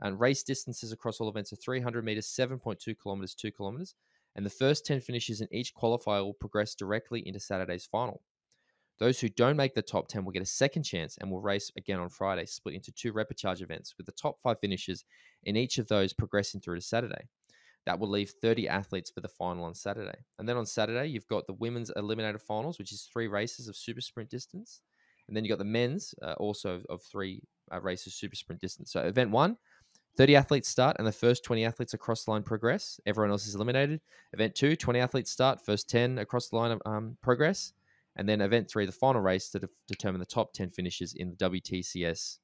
S1: and race distances across all events are 300 meters, 7.2 kilometers, 2 kilometers. And the first 10 finishes in each qualifier will progress directly into Saturday's final. Those who don't make the top 10 will get a second chance and will race again on Friday, split into two repechage events, with the top 5 finishes in each of those progressing through to Saturday. That will leave 30 athletes for the final on Saturday. And then on Saturday, you've got the women's eliminator finals, which is 3 races of super sprint distance. And then you've got the men's also of 3 races super sprint distance. So event 1, 30 athletes start, and the first 20 athletes across the line progress. Everyone else is eliminated. Event 2, 20 athletes start, first 10 across the line progress. And then event 3, the final race to determine the top 10 finishes in the WTCS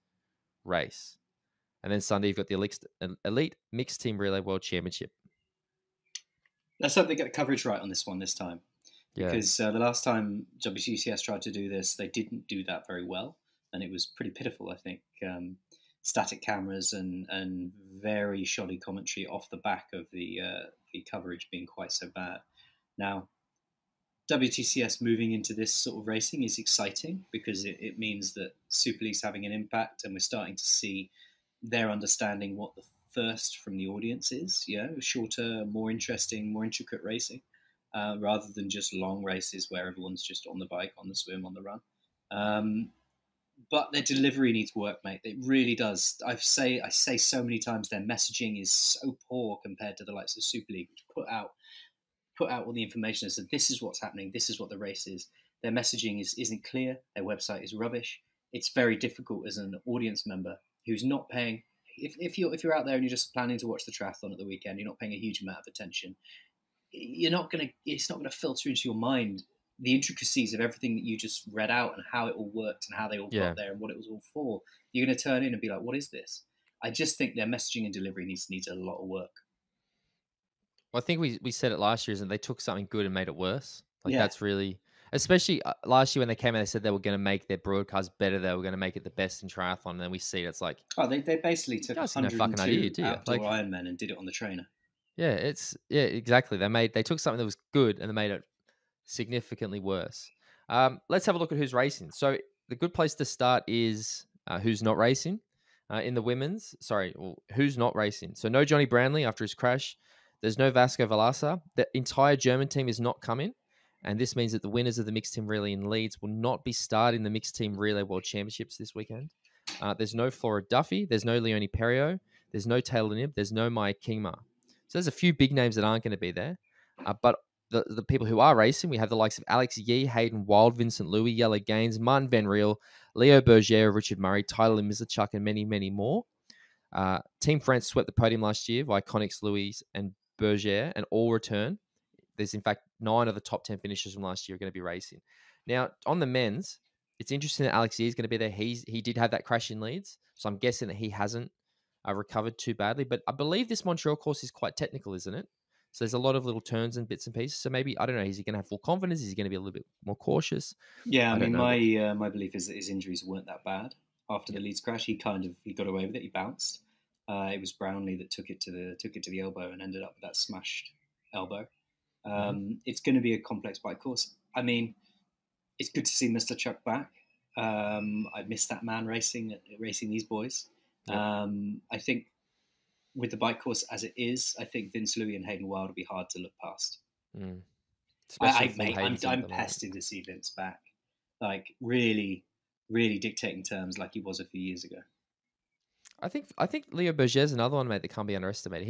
S1: race. And then Sunday, you've got the Elite Mixed Team Relay World Championship.
S2: Let's hope they get the coverage right on this one this time.
S1: Yeah.
S2: Because the last time WTCS tried to do this, they didn't do that very well. And it was pretty pitiful, I think. Static cameras and very shoddy commentary off the back of the coverage being quite so bad. Now, WTCS moving into this sort of racing is exciting because it means that Super League's having an impact, and we're starting to see their understanding what the thirst from the audience is. Shorter, more interesting, more intricate racing, rather than just long races where everyone's just on the bike, on the swim, on the run. But their delivery needs work, mate. It really does. I say so many times their messaging is so poor compared to the likes of Super League, which put out all the information and said this is what's happening, this is what the race is. Their messaging isn't clear. Their website is rubbish. It's very difficult as an audience member who's not paying. If you're out there and you're just planning to watch the triathlon at the weekend, you're not paying a huge amount of attention. It's not gonna filter into your mind the intricacies of everything that you just read out and how it all worked and how they all
S1: Yeah.
S2: got there and what it was all for. You're going to turn in and be like, what is this? I just think their messaging and delivery needs a lot of work.
S1: Well, I think we said it last year, isn't it? They took something good and made it worse. Like
S2: Yeah.
S1: that's really, especially last year when they came out, they said they were going to make their broadcast better. They were going to make it the best in triathlon. And then we see it, it's like,
S2: Oh, they basically
S1: you
S2: took
S1: guys have no fucking idea,
S2: 102
S1: do you?
S2: outdoor
S1: Like,
S2: Ironmen and did it on the trainer.
S1: yeah, exactly. They took something that was good and they made it significantly worse. Let's have a look at who's racing. So the good place to start is who's not racing in the women's. Sorry, well, who's not racing? So no Johnny Brownlee after his crash. There's no Vasco Valasa. The entire German team is not coming. And this means that the winners of the mixed team relay in Leeds will not be starting the mixed team relay world championships this weekend. There's no Flora Duffy. There's no Leonie Perriot. There's no Taylor Nibb. There's no Maya Kingma. So there's a few big names that aren't going to be there. But the people who are racing, we have the likes of Alex Yee, Hayden Wild, Vincent Louis, Yella Gaines, Martin Van Riel, Leo Berger, Richard Murray, Tyler Mizachuk, and many, many more. Team France swept the podium last year by Iconics, Louis, and Berger, and all return. There's, in fact, 9 of the top 10 finishers from last year are going to be racing. Now, on the men's, it's interesting that Alex Yee is going to be there. He did have that crash in Leeds, so I'm guessing that he hasn't recovered too badly. But I believe this Montreal course is quite technical, isn't it? So there's a lot of little turns and bits and pieces. So maybe, I don't know, is he going to have full confidence? Is he going to be a little bit more cautious?
S2: Yeah, I
S1: I don't
S2: mean,
S1: know. But
S2: my belief is that his injuries weren't that bad after the
S1: yeah.
S2: Leeds crash. He got away with it. He bounced. It was Brownlee that took it to the elbow and ended up with that smashed elbow. It's going to be a complex bike course. I mean, it's good to see Mr. Chuck back. I missed that man racing these boys.
S1: Yep.
S2: I think with the bike course as it is, I think Vince Louis and Hayden Wild will be hard to look past.
S1: Especially full
S2: Mate,
S1: Hayden's in
S2: I'm
S1: at the moment.
S2: pested to see Vince back. Like really, really dictating terms like he was a few years ago.
S1: I think Leo Berger is another one, mate, that can't be underestimated.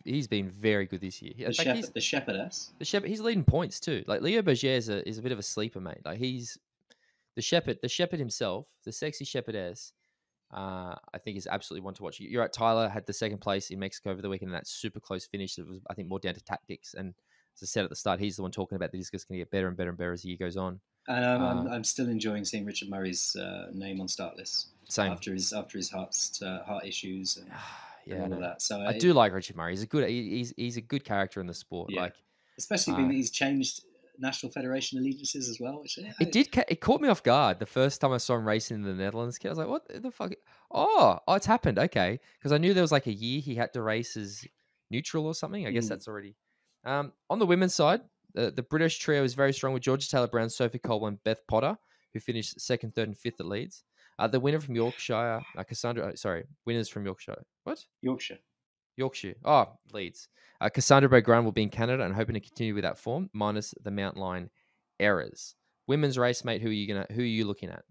S1: He's been very good this year. In fact,
S2: The Shepherdess.
S1: the Shepherd. He's leading points too. Like Leo Berger is a bit of a sleeper, mate. Like he's the Shepherd himself, the sexy Shepherdess. I think is absolutely one to watch. You're right. Tyler had the second place in Mexico over the weekend, and that super close finish. That was, I think, more down to tactics. And as I said at the start, he's the one talking about that he's just going to get better and better and better as the year goes on.
S2: And I'm still enjoying seeing Richard Murray's name on start lists
S1: Same.
S2: after his heart issues and,
S1: yeah,
S2: and all of that. So
S1: I do like Richard Murray. He's a good character in the sport.
S2: Yeah.
S1: Like
S2: especially being that he's changed National Federation allegiances as well. Which
S1: it caught me off guard the first time I saw him racing in the Netherlands. I was like, what the fuck? Oh, it's happened. Okay, because I knew there was like a year he had to race as neutral or something. I guess that's already on the women's side. The British trio is very strong with Georgia Taylor Brown, Sophie Cole, and Beth Potter, who finished second, third, and fifth at Leeds. The winner from Yorkshire, winners from Yorkshire. What? Yorkshire. Oh, Leeds. Cassandra Beaugrand will be in Canada and hoping to continue with that form, minus the Mount Line errors. Women's race, mate. Who are you looking at?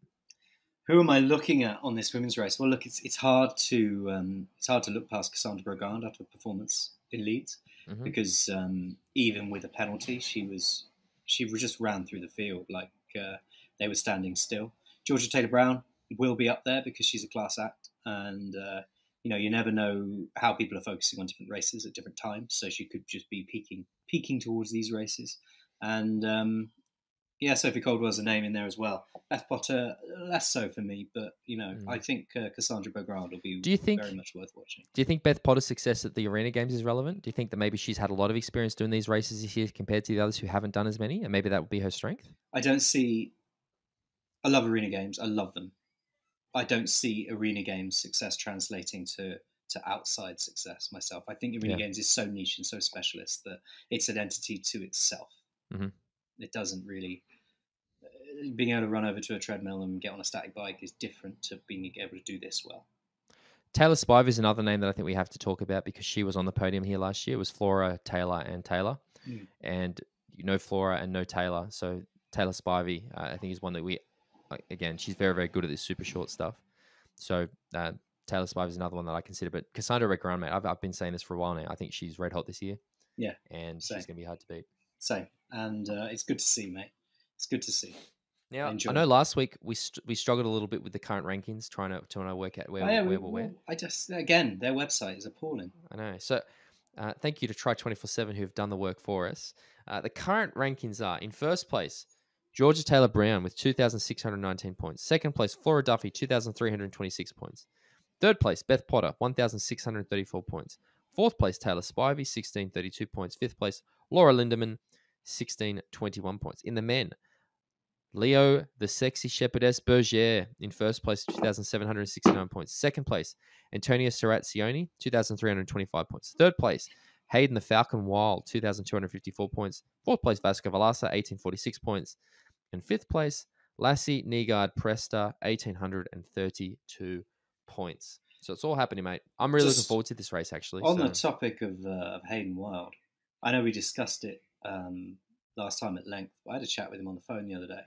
S2: Who am I looking at on this women's race? Well, look, it's hard to look past Cassandra Beaugrand after the performance in Leeds, because even with a penalty, she just ran through the field like they were standing still. Georgia Taylor Brown will be up there because she's a class act, and you never know how people are focusing on different races at different times. So she could just be peaking towards these races, and Sophie Caldwell's a name in there as well. Beth Potter, less so for me, but I think Cassandra Beaugrand will be very much worth watching.
S1: Do you think Beth Potter's success at the Arena Games is relevant? Do you think that maybe she's had a lot of experience doing these races this year compared to the others who haven't done as many, and maybe that would be her strength?
S2: I love Arena Games. I love them. I don't see Arena Games success translating to outside success myself. I think Arena Games is so niche and so specialist that it's an entity to itself. It doesn't really... Being able to run over to a treadmill and get on a static bike is different to being able to do this well.
S1: Taylor Spivey is another name that I think we have to talk about because she was on the podium here last year. It was Flora, Taylor, and Taylor.
S2: Mm.
S1: And no Flora and no Taylor. So Taylor Spivey, I think, is one that again, she's very, very good at this super short stuff. So Taylor Spivey is another one that I consider. But Cassandra Recron, mate, I've been saying this for a while now. I think she's red hot this year.
S2: Yeah.
S1: And
S2: same.
S1: she's going to be hard to beat.
S2: Same. And it's good to see, mate. It's good to see.
S1: Now, I know last week we struggled a little bit with the current rankings, trying to work out where we're.
S2: I just, again, their website is appalling.
S1: I know. So thank you to Try24/7 who've done the work for us. The current rankings are: in first place, Georgia Taylor Brown with 2,619 points. Second place, Flora Duffy, 2,326 points. Third place, Beth Potter, 1,634 points. Fourth place, Taylor Spivey, 1,632 points. Fifth place, Laura Lindemann, 1,621 points. In the men, Leo, the sexy shepherdess Berger, in first place, 2,769 points. Second place, Antonia Serrazioni, 2,325 points. Third place, Hayden the Falcon Wild, 2,254 points. Fourth place, Vasco Valasa, 1,846 points. And fifth place, Lassie Nygaard Presta, 1,832 points. So it's all happening, mate. I'm really looking forward to this race, actually.
S2: On the topic of Hayden Wild, I know we discussed it last time at length. I had a chat with him on the phone the other day.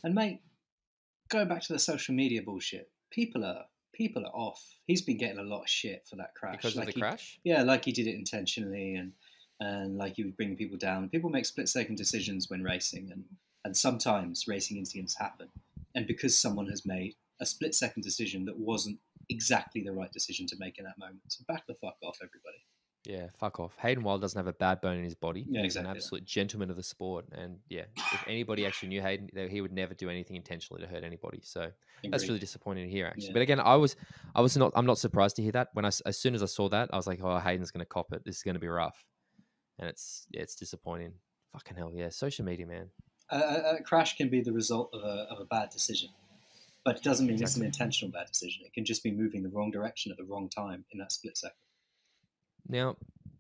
S2: And mate, going back to the social media bullshit, people are off. He's been getting a lot of shit for that crash.
S1: Because of the crash?
S2: Yeah, like he did it intentionally, and like he was bringing people down. People make split-second decisions when racing, and sometimes racing incidents happen. And because someone has made a split-second decision that wasn't exactly the right decision to make in that moment. So back the fuck off, everybody.
S1: Yeah, fuck off. Hayden Wild doesn't have a bad bone in his body.
S2: Yeah,
S1: He's an absolute gentleman of the sport. And yeah, if anybody actually knew Hayden, he would never do anything intentionally to hurt anybody. So that's really disappointing to hear, actually. Yeah. But again, I'm not surprised to hear that. As soon as I saw that, I was like, oh, Hayden's going to cop it. This is going to be rough. And it's disappointing. Fucking hell, yeah. Social media, man.
S2: A crash can be the result of a bad decision. But it doesn't mean it's an intentional bad decision. It can just be moving the wrong direction at the wrong time in that split second. Now,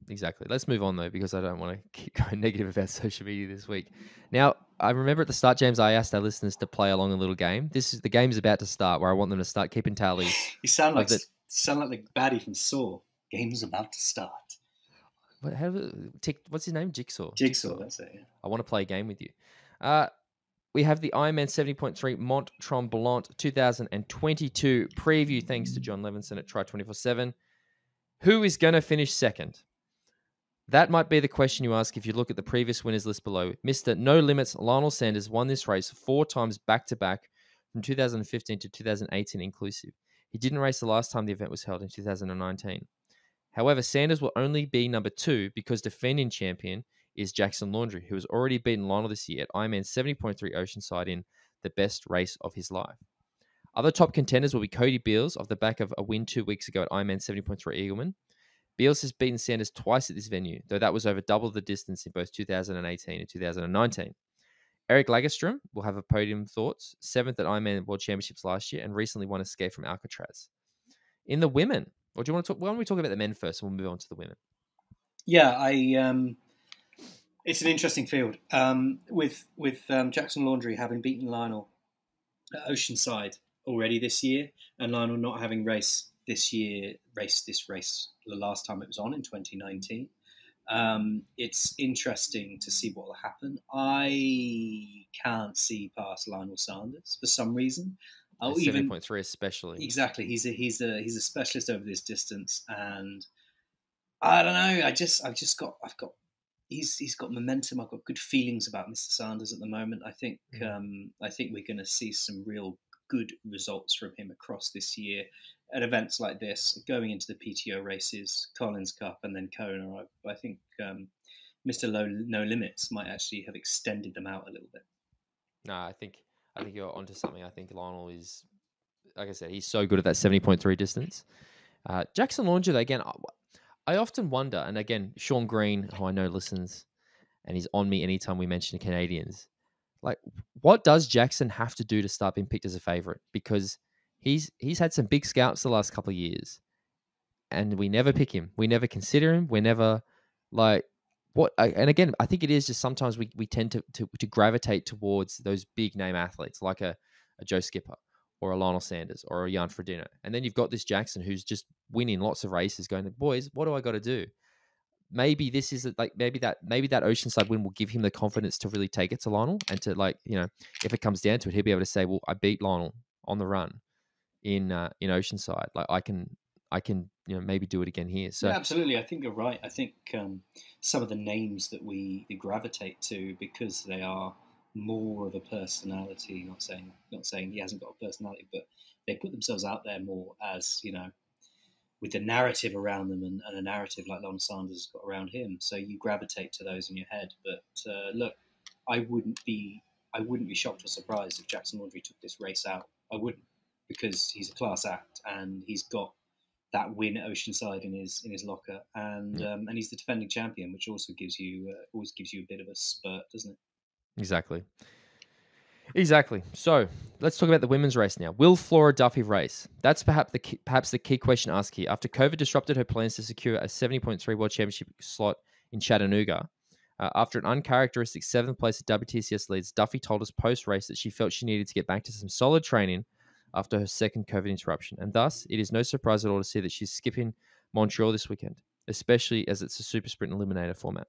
S1: exactly. Let's move on, though, because I don't want to keep going negative about social media this week. Now, I remember at the start, James, I asked our listeners to play along a little game. The game's about to start, where I want them to start keeping tally.
S2: You sound like the baddie from Saw. Game's about to start.
S1: What's his name? Jigsaw.
S2: Jigsaw, that's it. Yeah.
S1: I want to play a game with you. We have the Ironman 70.3 Mont Tremblant 2022 preview, thanks to John Levinson at Try24/7. Who is going to finish second? That might be the question you ask if you look at the previous winners list below. Mr. No Limits Lionel Sanders won this race 4 times back-to-back from 2015 to 2018 inclusive. He didn't race the last time the event was held in 2019. However, Sanders will only be number 2 because defending champion is Jackson Laundry, who has already beaten Lionel this year at Ironman 70.3 Oceanside in the best race of his life. Other top contenders will be Cody Beals off the back of a win 2 weeks ago at Ironman 70.3 Eagleman. Beals has beaten Sanders twice at this venue, though that was over double the distance in both 2018 and 2019. Eric Lagerstrom will have a podium thoughts, 7th at Ironman World Championships last year and recently won a skate from Alcatraz. In the women, or do you want to talk? Why don't we talk about the men first and we'll move on to the women?
S2: Yeah, it's an interesting field. With Jackson Laundry having beaten Lionel at Oceanside already this year, and Lionel not having raced this race the last time it was on in 2019. It's interesting to see what will happen. I can't see past Lionel Sanders for some reason.
S1: 7.3 especially.
S2: Exactly. He's a specialist over this distance, and I don't know. He's got momentum. I've got good feelings about Mr. Sanders at the moment. I think we're going to see some real good results from him across this year at events like this, going into the PTO races, Collins Cup, and then Kona. I think Mr. No Limits might actually have extended them out a little bit.
S1: No, I think you're onto something. I think Lionel is, like I said, he's so good at that 70.3 distance. Jackson Laundry, again, I often wonder, and again, Sean Green, who I know listens, and he's on me anytime we mention Canadians, like, what does Jackson have to do to start being picked as a favourite? Because he's had some big scalps the last couple of years, and we never pick him. We never consider him. We're never like what. And again, I think it is just sometimes we tend to gravitate towards those big name athletes like a Joe Skipper or a Lionel Sanders or a Jan Frodeno. And then you've got this Jackson who's just winning lots of races going, boys, what do I got to do? Maybe this is like maybe that Oceanside win will give him the confidence to really take it to Lionel and to, like, if it comes down to it, he'll be able to say, well, I beat Lionel on the run in Oceanside. Like I can maybe do it again here. So
S2: Yeah, absolutely. I think you're right. I think some of the names that we gravitate to because they are more of a personality. Not saying he hasn't got a personality, but they put themselves out there more as with the narrative around them and a narrative like Lon Sanders has got around him. So you gravitate to those in your head. But look, I wouldn't be shocked or surprised if Jackson Laundry took this race out. I wouldn't, because he's a class act and he's got that win at Oceanside in his locker,
S1: yeah,
S2: and he's the defending champion, which also gives you a bit of a spurt, doesn't it?
S1: exactly. Exactly. So let's talk about the women's race now. Will Flora Duffy race? That's perhaps the key question asked here. After COVID disrupted her plans to secure a 70.3 World Championship slot in Chattanooga, after an uncharacteristic 7th place at WTCS leads, Duffy told us post-race that she felt she needed to get back to some solid training after her second COVID interruption. And thus, it is no surprise at all to see that she's skipping Montreal this weekend, especially as it's a super sprint eliminator format.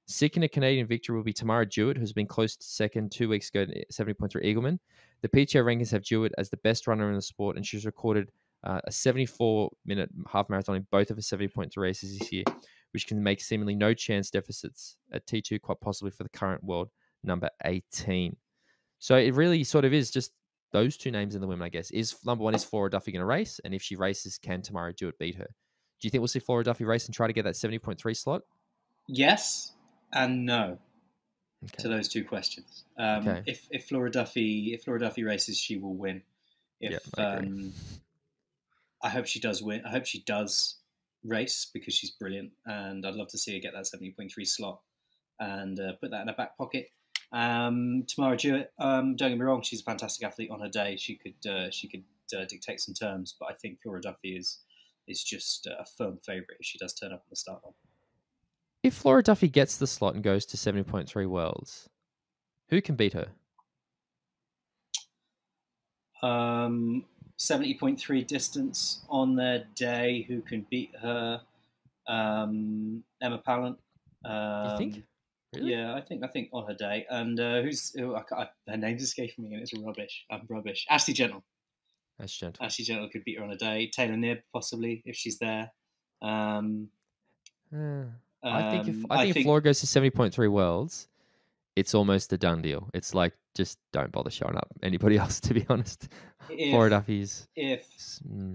S1: Seeking a Canadian victory will be Tamara Jewett, who's been close to second 2 weeks ago at 70.3 Eagleman. The PTO rankings have Jewett as the best runner in the sport, and she's recorded a 74-minute half marathon in both of her 70.3 races this year, which can make seemingly no chance deficits at T2, quite possibly for the current world number 18. So it really sort of is just those two names in the women, I guess. Number one, is Flora Duffy going to race? And if she races, can Tamara Jewett beat her? Do you think we'll see Flora Duffy race and try to get that 70.3 slot?
S2: Yes and no
S1: Okay.
S2: to those two questions.
S1: Okay.
S2: If Flora Duffy races, she will win.
S1: I agree.
S2: I hope she does win. I hope she does race because she's brilliant, and I'd love to see her get that 70.3 slot and put that in her back pocket. Tamara Jewett, don't get me wrong, she's a fantastic athlete on her day. She could dictate some terms, but I think Flora Duffy is just a firm favourite if she does turn up on the start line.
S1: If Flora Duffy gets the slot and goes to 70.3 Worlds, who can beat her?
S2: 70.3 distance on their day. Who can beat her? Emma Pallant.
S1: You think? Really?
S2: Yeah, I think on her day. And her name's escaping me and it's rubbish. I'm rubbish. Ashley Gentle.
S1: That's gentle.
S2: Ashley Gentle could beat her on a day. Taylor Knibb possibly if she's there.
S1: I think if Flora goes to 70.3 Worlds, it's almost a done deal. It's like, just don't bother showing up anybody else, to be honest. Flora Duffy's.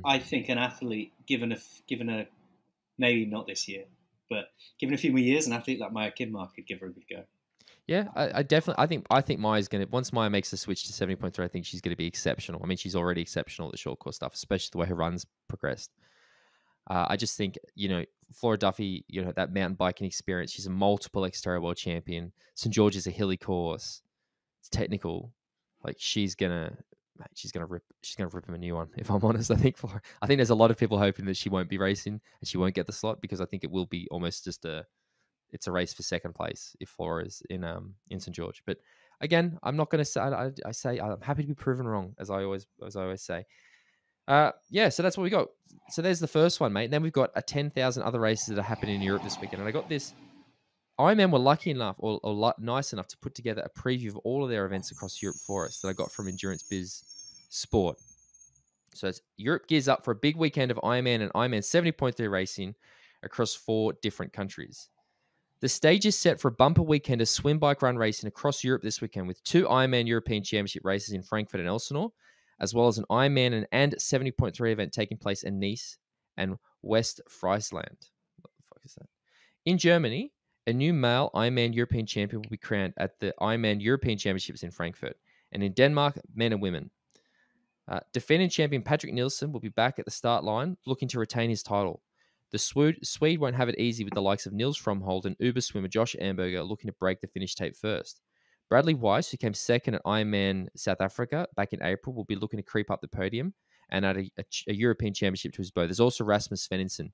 S2: I think an athlete, given a maybe not this year, but given a few more years, an athlete like Maya Kinmark could give her a good go.
S1: Yeah, I definitely. I think Maya's going to, once Maya makes the switch to 70.3, I think she's going to be exceptional. I mean, she's already exceptional at the short course stuff, especially the way her runs progressed. I just think, Flora Duffy, that mountain biking experience. She's a multiple exterior world champion. St. George is a hilly course. It's technical. Like, she's gonna rip him a new one. If I'm honest, I think there's a lot of people hoping that she won't be racing and she won't get the slot, because I think it will be almost just it's a race for second place if Flora is in St. George. But again, I'm not going to say. I say I'm happy to be proven wrong, as I always say. So that's what we got. So there's the first one, mate. And then we've got 10,000 other races that are happening in Europe this weekend. And I got this. Ironman were lucky enough or nice enough to put together a preview of all of their events across Europe for us that I got from Endurance Biz Sport. So Europe gears up for a big weekend of Ironman and Ironman 70.3 racing across 4 different countries. The stage is set for a bumper weekend of swim, bike, run racing across Europe this weekend, with 2 Ironman European Championship races in Frankfurt and Elsinore, as well as an Ironman and 70.3 event taking place in Nice and West Friesland. What the fuck is that? In Germany, a new male Ironman European champion will be crowned at the Ironman European Championships in Frankfurt. And in Denmark, men and women. Defending champion Patrick Nielsen will be back at the start line, looking to retain his title. The Swede won't have it easy with the likes of Nils Fromhold and Uber swimmer Josh Amberger looking to break the finish tape first. Bradley Weiss, who came second at Ironman South Africa back in April, will be looking to creep up the podium and add a European championship to his bow. There's also Rasmus Svenningsen,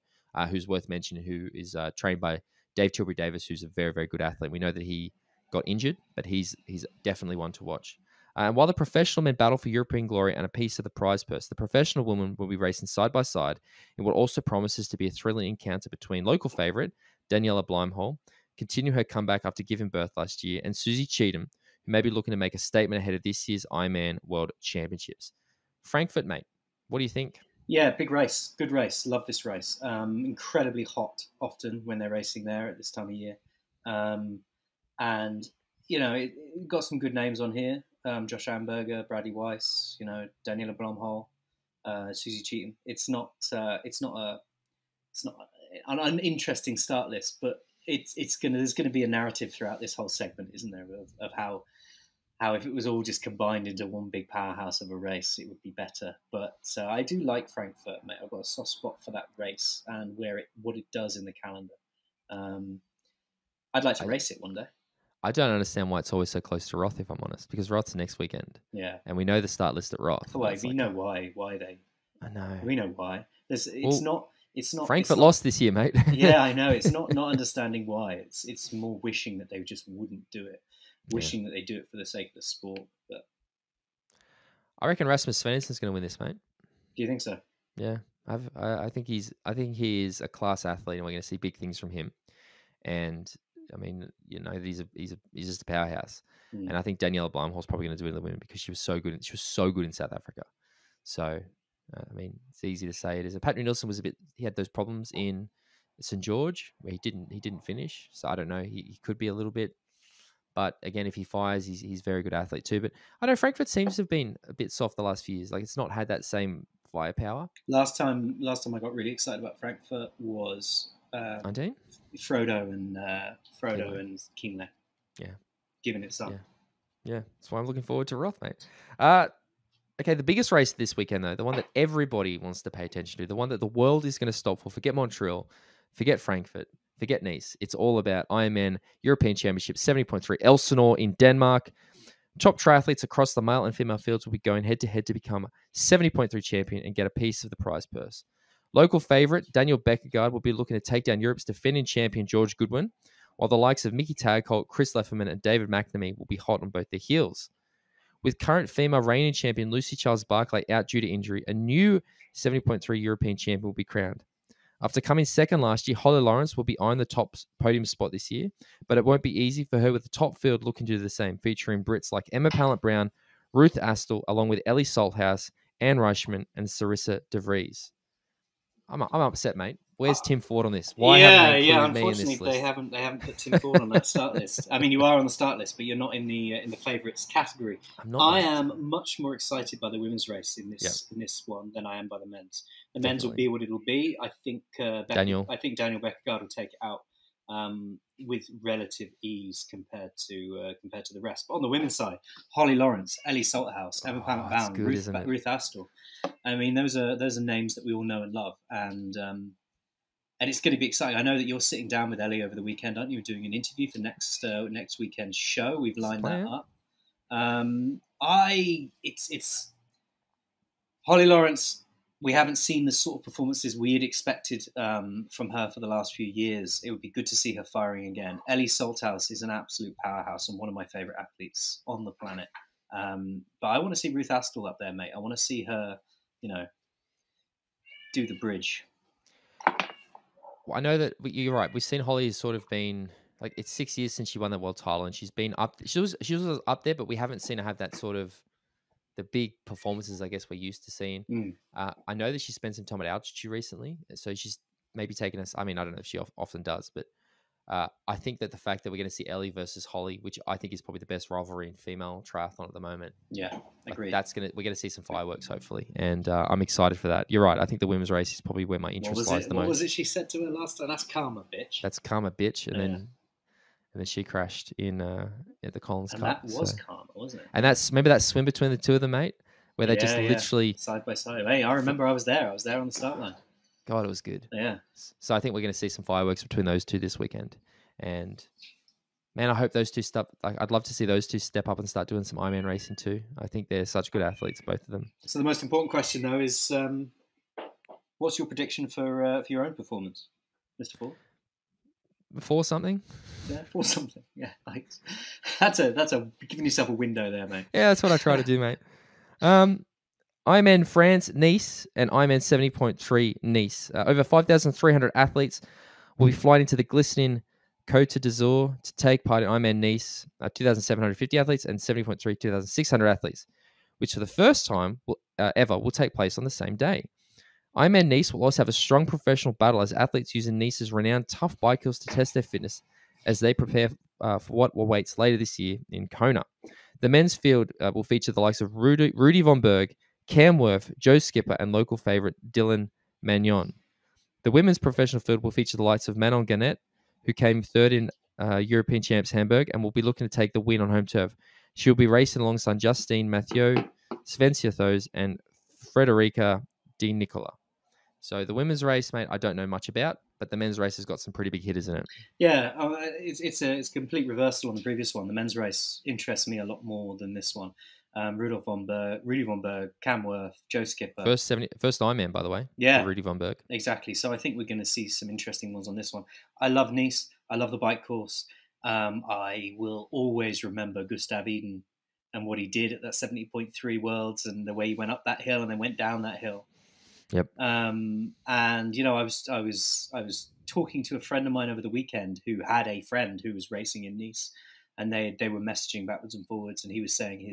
S1: who's worth mentioning, who is trained by Dave Tilbury-Davis, who's a very, very good athlete. We know that he got injured, but he's definitely one to watch. And while the professional men battle for European glory and a piece of the prize purse, the professional women will be racing side by side in what also promises to be a thrilling encounter between local favourite Daniela Blumhall, continue her comeback after giving birth last year, and Susie Cheatham, who may be looking to make a statement ahead of this year's Ironman World Championships. Frankfurt, mate, what do you think?
S2: Yeah, big race, good race. Love this race. Incredibly hot often when they're racing there at this time of year, and it got some good names on here. Josh Amberger, Bradley Weiss, Daniela Blumhall, Susie Cheatham. It's not an interesting start list, but there's gonna be a narrative throughout this whole segment, isn't there, of how if it was all just combined into one big powerhouse of a race, it would be better. But I do like Frankfurt, mate. I've got a soft spot for that race and what it does in the calendar. I'd like to race it one day.
S1: I don't understand why it's always so close to Roth, if I'm honest, because Roth's next weekend.
S2: Yeah.
S1: And we know the start list at Roth.
S2: Why? We know why they.
S1: I know.
S2: We know why. It's not.
S1: Frankfurt lost this year, mate.
S2: Yeah, I know. It's not understanding why. It's more wishing that they just wouldn't do it. Wishing that they do it for the sake of the sport. But
S1: I reckon Rasmus Svensson's going to win this, mate.
S2: Do you think so?
S1: Yeah, I think he is a class athlete, and we're going to see big things from him. And I mean, he's just a powerhouse. And I think Daniela Blumhall's probably going to do it in the women because she was so good. She was so good in South Africa. So I mean, it's easy to say it is. Patrick Nielsen he had those problems in St. George where he didn't finish. So I don't know. He could be a little bit. But again, if he fires, he's a very good athlete too. But I know Frankfurt seems to have been a bit soft the last few years. Like it's not had that same firepower.
S2: Last time I got really excited about Frankfurt was
S1: 19?
S2: Frodo and Kingley.
S1: Yeah,
S2: giving it some.
S1: Yeah. That's why I'm looking forward to Roth, mate. Okay, the biggest race this weekend though, the one that everybody wants to pay attention to, the one that the world is going to stop for. Forget Montreal, forget Frankfurt. Forget Nice. It's all about Ironman European Championship 70.3 Elsinore in Denmark. Top triathletes across the male and female fields will be going head-to-head to become 70.3 champion and get a piece of the prize purse. Local favourite Daniel Beckergaard will be looking to take down Europe's defending champion George Goodwin, while the likes of Mickey Tagholt, Chris Lefferman and David McNamee will be hot on both their heels. With current female reigning champion Lucy Charles-Barclay out due to injury, a new 70.3 European champion will be crowned. After coming second last year, Holly Lawrence will be eyeing the top podium spot this year, but it won't be easy for her with the top field looking to do the same, featuring Brits like Emma Pallant-Brown, Ruth Astle, along with Ellie Salthouse, Anne Reichman, and Sarissa De Vries. I'm upset, mate. Where's Tim Ford on this? Why haven't they included me in this list?
S2: Unfortunately, they haven't put Tim Ford on that start list. I mean, you are on the start list, but you're not in the favourites category. I am much more excited by the women's race in this one than I am by the men's. The men's will be what it'll be. I think Daniel Beckergaard will take it out with relative ease compared to the rest. But on the women's side, Holly Lawrence, Ellie Salthouse, Emma Pallant-Brown, Ruth Astle. I mean, those are names that we all know and love, and it's going to be exciting. I know that you're sitting down with Ellie over the weekend, aren't you? Doing an interview for next weekend's show. We've lined that up. It's Holly Lawrence. We haven't seen the sort of performances we had expected from her for the last few years. It would be good to see her firing again. Ellie Salthouse is an absolute powerhouse and one of my favourite athletes on the planet. But I want to see Ruth Astle up there, mate. I want to see her, do the bridge.
S1: Well, I know that you're right. We've seen Holly has sort of been like it's 6 years since she won the world title, and she's been up. She was up there, but we haven't seen her have that sort of the big performances I guess we're used to seeing. I know that she spent some time at altitude recently, so she's maybe taken us. I mean, I don't know if she often does, but I think that the fact that we're going to see Ellie versus Holly, which I think is probably the best rivalry in female triathlon at the moment.
S2: Yeah, agreed.
S1: We're going to see some fireworks hopefully, and I'm excited for that. You're right. I think the women's race is probably where my interest lies the most.
S2: What was it she said to her last time? That's karma, bitch.
S1: That's karma, bitch, and then she crashed in at the Collins Cup.
S2: And that was karma, wasn't it?
S1: And remember that swim between the two of them, mate, where they just literally
S2: side by side. Hey, I remember I was there. I was there on the start line.
S1: God, it was good.
S2: Yeah.
S1: So I think we're going to see some fireworks between those two this weekend. And man, I hope those two I'd love to see those two step up and start doing some Ironman racing too. I think they're such good athletes, both of them.
S2: So the most important question though is, what's your prediction for your own performance, Mr. Ford?
S1: 4 something.
S2: Yeah, 4 something. Yeah, like, that's a giving yourself a window there, mate.
S1: Yeah, that's what I try to do, mate. Ironman France, Nice, and Ironman 70.3 Nice. Over 5,300 athletes will be flying into the glistening Côte d'Azur to take part in Ironman Nice. 2,750 athletes and 70.3 2,600 athletes, which for the first time ever will take place on the same day. Ironman Nice will also have a strong professional battle as athletes using Nice's renowned tough bike hills to test their fitness as they prepare for what awaits later this year in Kona. The men's field will feature the likes of Rudy von Berg, Cam Worth, Joe Skipper, and local favourite Dylan Magnon. The women's professional field will feature the likes of Manon Garnett, who came third in European Champs Hamburg and will be looking to take the win on home turf. She'll be racing alongside Justine Mathieu, Sven Siethos, and Frederica Di Nicola. So the women's race, mate, I don't know much about, but the men's race has got some pretty big hitters in it.
S2: Yeah, it's a complete reversal on the previous one. The men's race interests me a lot more than this one. Rudy von Berg, Cam Worth, Joe Skipper.
S1: First Ironman, by the way.
S2: Yeah,
S1: for Rudy von Berg.
S2: Exactly. So I think we're going to see some interesting ones on this one. I love Nice. I love the bike course. I will always remember Gustav Iden and what he did at that 70.3 Worlds and the way he went up that hill and then went down that hill.
S1: Yep.
S2: And I was talking to a friend of mine over the weekend who had a friend who was racing in Nice, and they were messaging backwards and forwards, and he was saying he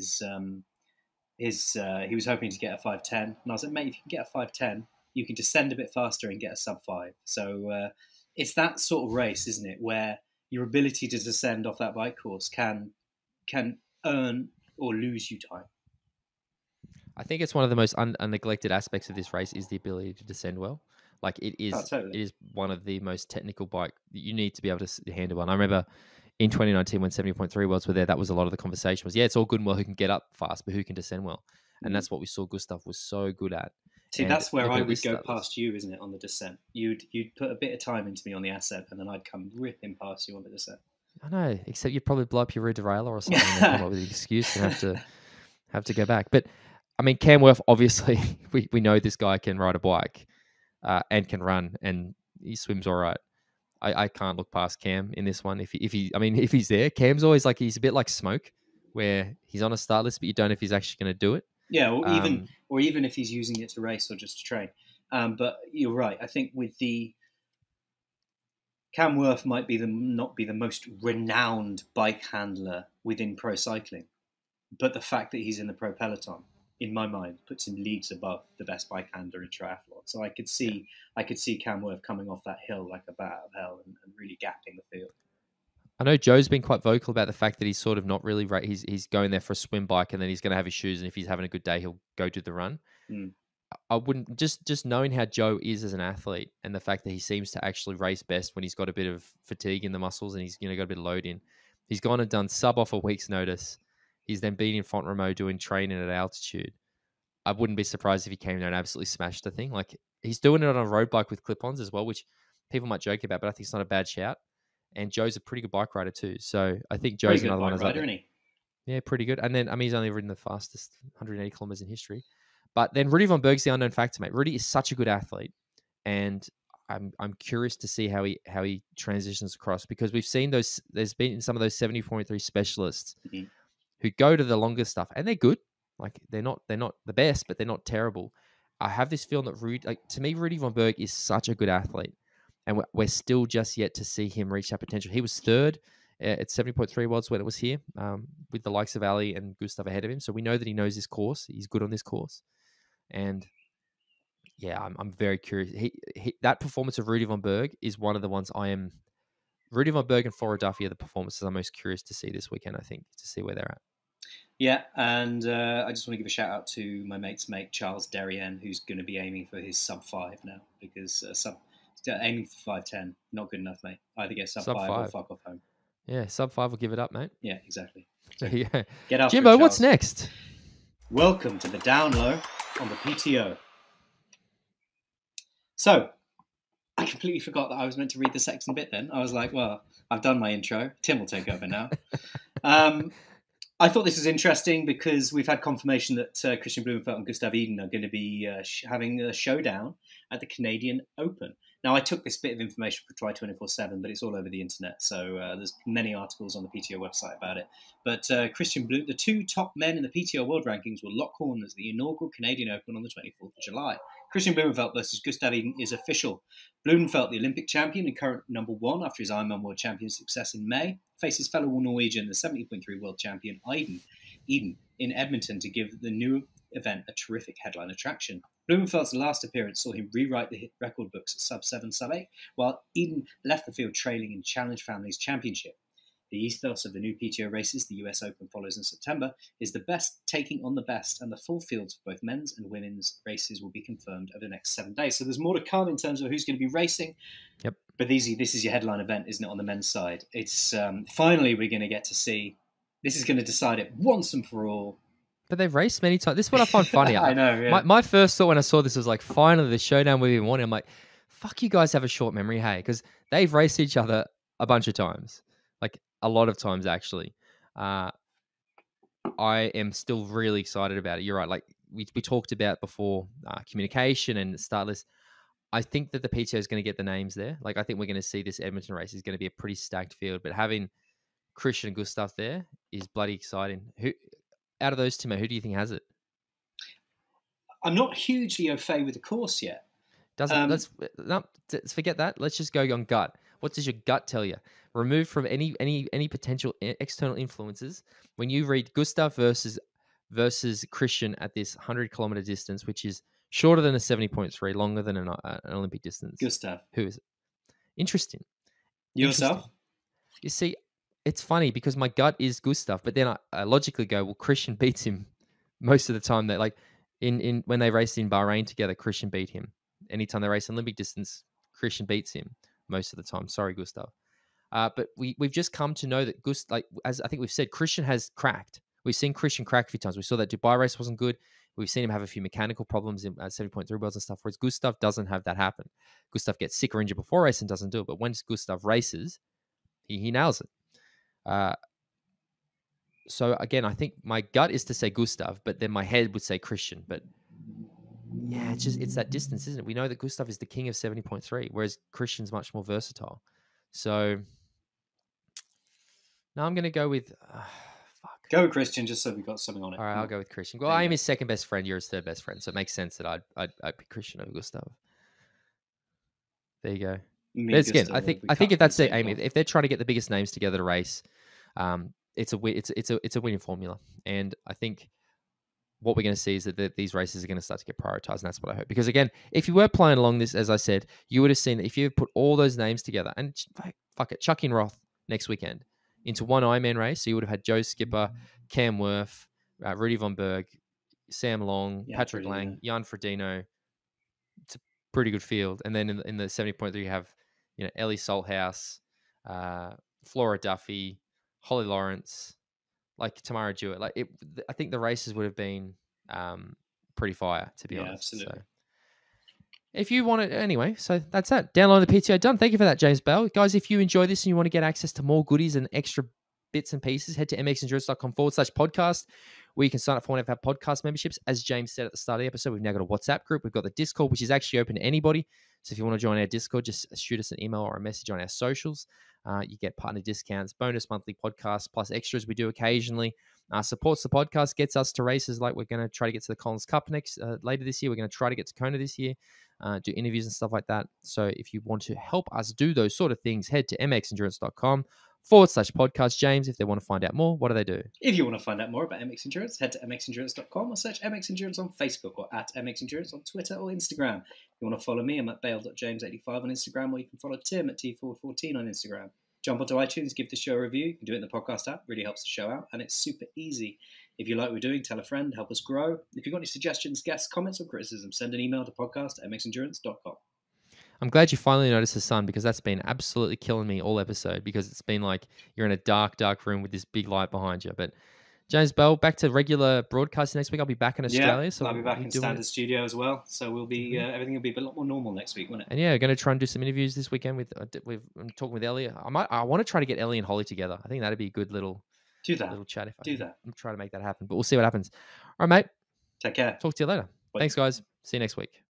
S2: was hoping to get a 5:10, and I was like, mate, if you can get a 5:10, you can descend a bit faster and get a sub 5. So it's that sort of race, isn't it, where your ability to descend off that bike course can earn or lose you time.
S1: I think it's one of the most neglected aspects of this race is the ability to descend well. Like it is,
S2: totally.
S1: It is one of the most technical bike that you need to be able to handle one. I remember in 2019 when 70.3 Worlds were there, that was a lot of the conversation was, yeah, it's all good and well who can get up fast, but who can descend well. And that's what we saw Gustav was so good at.
S2: See, and that's where I would go past you, isn't it, on the descent? You'd put a bit of time into me on the ascent, and then I'd come ripping past you on the descent.
S1: I know, except you'd probably blow up your rear derailleur or something and come up with an excuse and have to go back. But I mean, Cam Worth, obviously, we know this guy can ride a bike and can run, and he swims all right. I can't look past Cam in this one. If he's there, Cam's always like, he's a bit like Smoke, where he's on a start list, but you don't know if he's actually going to do it.
S2: Yeah, or even if he's using it to race or just to train. But you're right. I think with the Cam Worth might not be the most renowned bike handler within pro cycling, but the fact that he's in the pro peloton, in my mind, puts him leagues above the best bike handler in triathlon. So I could see Cam Worth coming off that hill like a bat of hell and really gapping the field.
S1: I know Joe's been quite vocal about the fact that he's sort of not really right. He's going there for a swim bike, and then he's going to have his shoes, and if he's having a good day, he'll go do the run. I wouldn't just knowing how Joe is as an athlete, and the fact that he seems to actually race best when he's got a bit of fatigue in the muscles and he's got a bit of load in. He's gone and done sub off a week's notice. He's then been in Font-Romeu doing training at altitude. I wouldn't be surprised if he came there and absolutely smashed the thing. Like he's doing it on a road bike with clip-ons as well, which people might joke about, but I think it's not a bad shout. And Joe's a pretty good bike rider too. So I think Joe's another one.
S2: Rider, isn't he?
S1: Yeah, pretty good. And then, he's only ridden the fastest 180 kilometers in history. But then Rudy von Berg's the unknown factor, mate. Rudy is such a good athlete. And I'm curious to see how he transitions across, because we've seen there's been some of those 70.3 specialists who go to the longer stuff and they're good. Like they're not the best, but they're not terrible. I have this feeling that Rudy von Berg is such a good athlete. And we're still just yet to see him reach that potential. He was third at 70.3 Worlds when it was here, with the likes of Ali and Gustav ahead of him. So we know that he knows this course. He's good on this course. And yeah, I'm very curious. That performance of Rudy von Berg is one of the ones Rudy von Berg and Flora Duffy are the performances I'm most curious to see this weekend, I think, to see where they're at.
S2: Yeah, and I just want to give a shout out to my mate's mate, Charles Derrien, who's going to be aiming for his sub 5 now, because aiming for 5:10, not good enough, mate. Either get sub 5 or fuck off home.
S1: Yeah, sub 5 will give it up, mate.
S2: Yeah, exactly.
S1: So, yeah.
S2: Get after
S1: Jimbo,
S2: it,
S1: what's next?
S2: Welcome to the Down Low on the PTO. So, I completely forgot that I was meant to read the second bit then. I was like, well, I've done my intro. Tim will take over now. I thought this was interesting because we've had confirmation that Christian Blumenfeld and Gustav Iden are going to be having a showdown at the Canadian Open. Now, I took this bit of information for Try 24/7, but it's all over the internet, so there's many articles on the PTO website about it. But Christian Blum, the two top men in the PTO World Rankings will lock horns at the inaugural Canadian Open on the 24th of July. Christian Blumenfeld versus Gustav Iden is official. Blumenfeld, the Olympic champion and current number one after his Ironman World Champion success in May, faces fellow Norwegian, the 70.3 world champion Iden in Edmonton to give the new event a terrific headline attraction. Blumenfeld's last appearance saw him rewrite the hit record books at sub-7, sub-8, while Eden left the field trailing in Challenge Families Championship. The ethos of the new PTO races, the US Open follows in September, is the best taking on the best, and the full fields for both men's and women's races will be confirmed over the next 7 days. So there's more to come in terms of who's going to be racing.
S1: Yep.
S2: But this is your headline event, isn't it, on the men's side? It's finally we're going to get to see. This is going to decide it once and for all.
S1: But they've raced many times. This is what I find funny.
S2: I know, yeah.
S1: My first thought when I saw this was like, finally, the showdown we've been wanting. I'm like, fuck, you guys have a short memory, hey? Because they've raced each other a bunch of times. Like, a lot of times, actually. I am still really excited about it. You're right. Like, we talked about before, communication and start list. I think that the PTO is going to get the names there. Like, I think we're going to see this Edmonton race is going to be a pretty stacked field. But having Christian and Gustav there is bloody exciting. Out of those two, mate, who do you think has it?
S2: I'm not hugely au fait with the course yet.
S1: Let's forget that. Let's just go on gut. What does your gut tell you? Removed from any potential external influences. When you read Gustav versus Christian at this 100-kilometer distance, which is shorter than a 70.3, longer than an Olympic distance.
S2: Gustav.
S1: Who is it? Interesting.
S2: Yourself?
S1: You see, it's funny because my gut is Gustav, but then I logically go, well, Christian beats him most of the time. That like in when they raced in Bahrain together, Christian beat him. Anytime they race Olympic distance, Christian beats him most of the time. Sorry, Gustav. But we've just come to know that like as I think we've said, Christian has cracked. We've seen Christian crack a few times. We saw that Dubai race wasn't good. We've seen him have a few mechanical problems in 70.3 worlds and stuff, whereas Gustav doesn't have that happen. Gustav gets sick or injured before race and doesn't do it. But when Gustav races, he nails it. So again, I think my gut is to say Gustav, but then my head would say Christian. But yeah, it's that distance, isn't it? We know that Gustav is the king of 70.3, whereas Christian's much more versatile. So now I'm going to go with fuck.
S2: Go with Christian, just so we got something on it.
S1: All right, I'll go with Christian. Well, I am his second best friend. You're his third best friend, so it makes sense that I'd pick Christian over Gustav. There you go. But again, I think if that's their aim, if they're trying to get the biggest names together to race, it's a winning formula. And I think what we're going to see is that these races are going to start to get prioritized, and that's what I hope. Because again, if you were playing along this, as I said, you would have seen that if you put all those names together, and fuck it, chuck in Roth next weekend into one Ironman race, so you would have had Joe Skipper, Cam Worth, Rudy Von Berg, Sam Long, Patrick Lang, Jan Frodeno. It's a pretty good field. And then in the 70.3, you have Ellie Salthouse, Flora Duffy, Holly Lawrence, like Tamara Jewett. I think the races would have been pretty fire, to be honest.
S2: Absolutely.
S1: So, if you want it anyway, so that's that. Download the PTO done. Thank you for that, James Bell. Guys, if you enjoy this and you want to get access to more goodies and extra bits and pieces, head to mxendurance.com/podcast, where you can sign up for one of our podcast memberships. As James said at the start of the episode, we've now got a WhatsApp group. We've got the Discord, which is actually open to anybody. So if you want to join our Discord, just shoot us an email or a message on our socials. You get partner discounts, bonus monthly podcasts, plus extras we do occasionally. Supports the podcast, gets us to races like we're going to try to get to the Collins Cup later this year. We're going to try to get to Kona this year, do interviews and stuff like that. So if you want to help us do those sort of things, head to mxendurance.com/podcast. James, if they want to find out more, what do they do?
S2: If you want to find out more about MX Endurance, head to mxendurance.com or search MX Endurance on Facebook or at MX Endurance on Twitter or Instagram. If you want to follow me, I'm at bale.james85 on Instagram, or you can follow Tim at tford14 on Instagram. Jump onto iTunes, give the show a review. You can do it in the podcast app. Really helps the show out, and it's super easy. If you like what we're doing, tell a friend, help us grow. If you've got any suggestions, guests, comments, or criticism, send an email to podcast@mxendurance.com.
S1: I'm glad you finally noticed the sun, because that's been absolutely killing me all episode, because it's been like you're in a dark, dark room with this big light behind you. But James Bell, back to regular broadcasting next week. I'll be back in Australia. So
S2: I'll be back in standard studio as well. So we'll be everything will be a lot more normal next week, won't it?
S1: And yeah, we're going to try and do some interviews this weekend. I'm talking with Ellie. I want to try to get Ellie and Holly together. I think that'd be a good little chat. If I'm trying to make that happen, but we'll see what happens. All right, mate.
S2: Take care.
S1: Talk to you later.
S2: Bye.
S1: Thanks, guys. See you next week.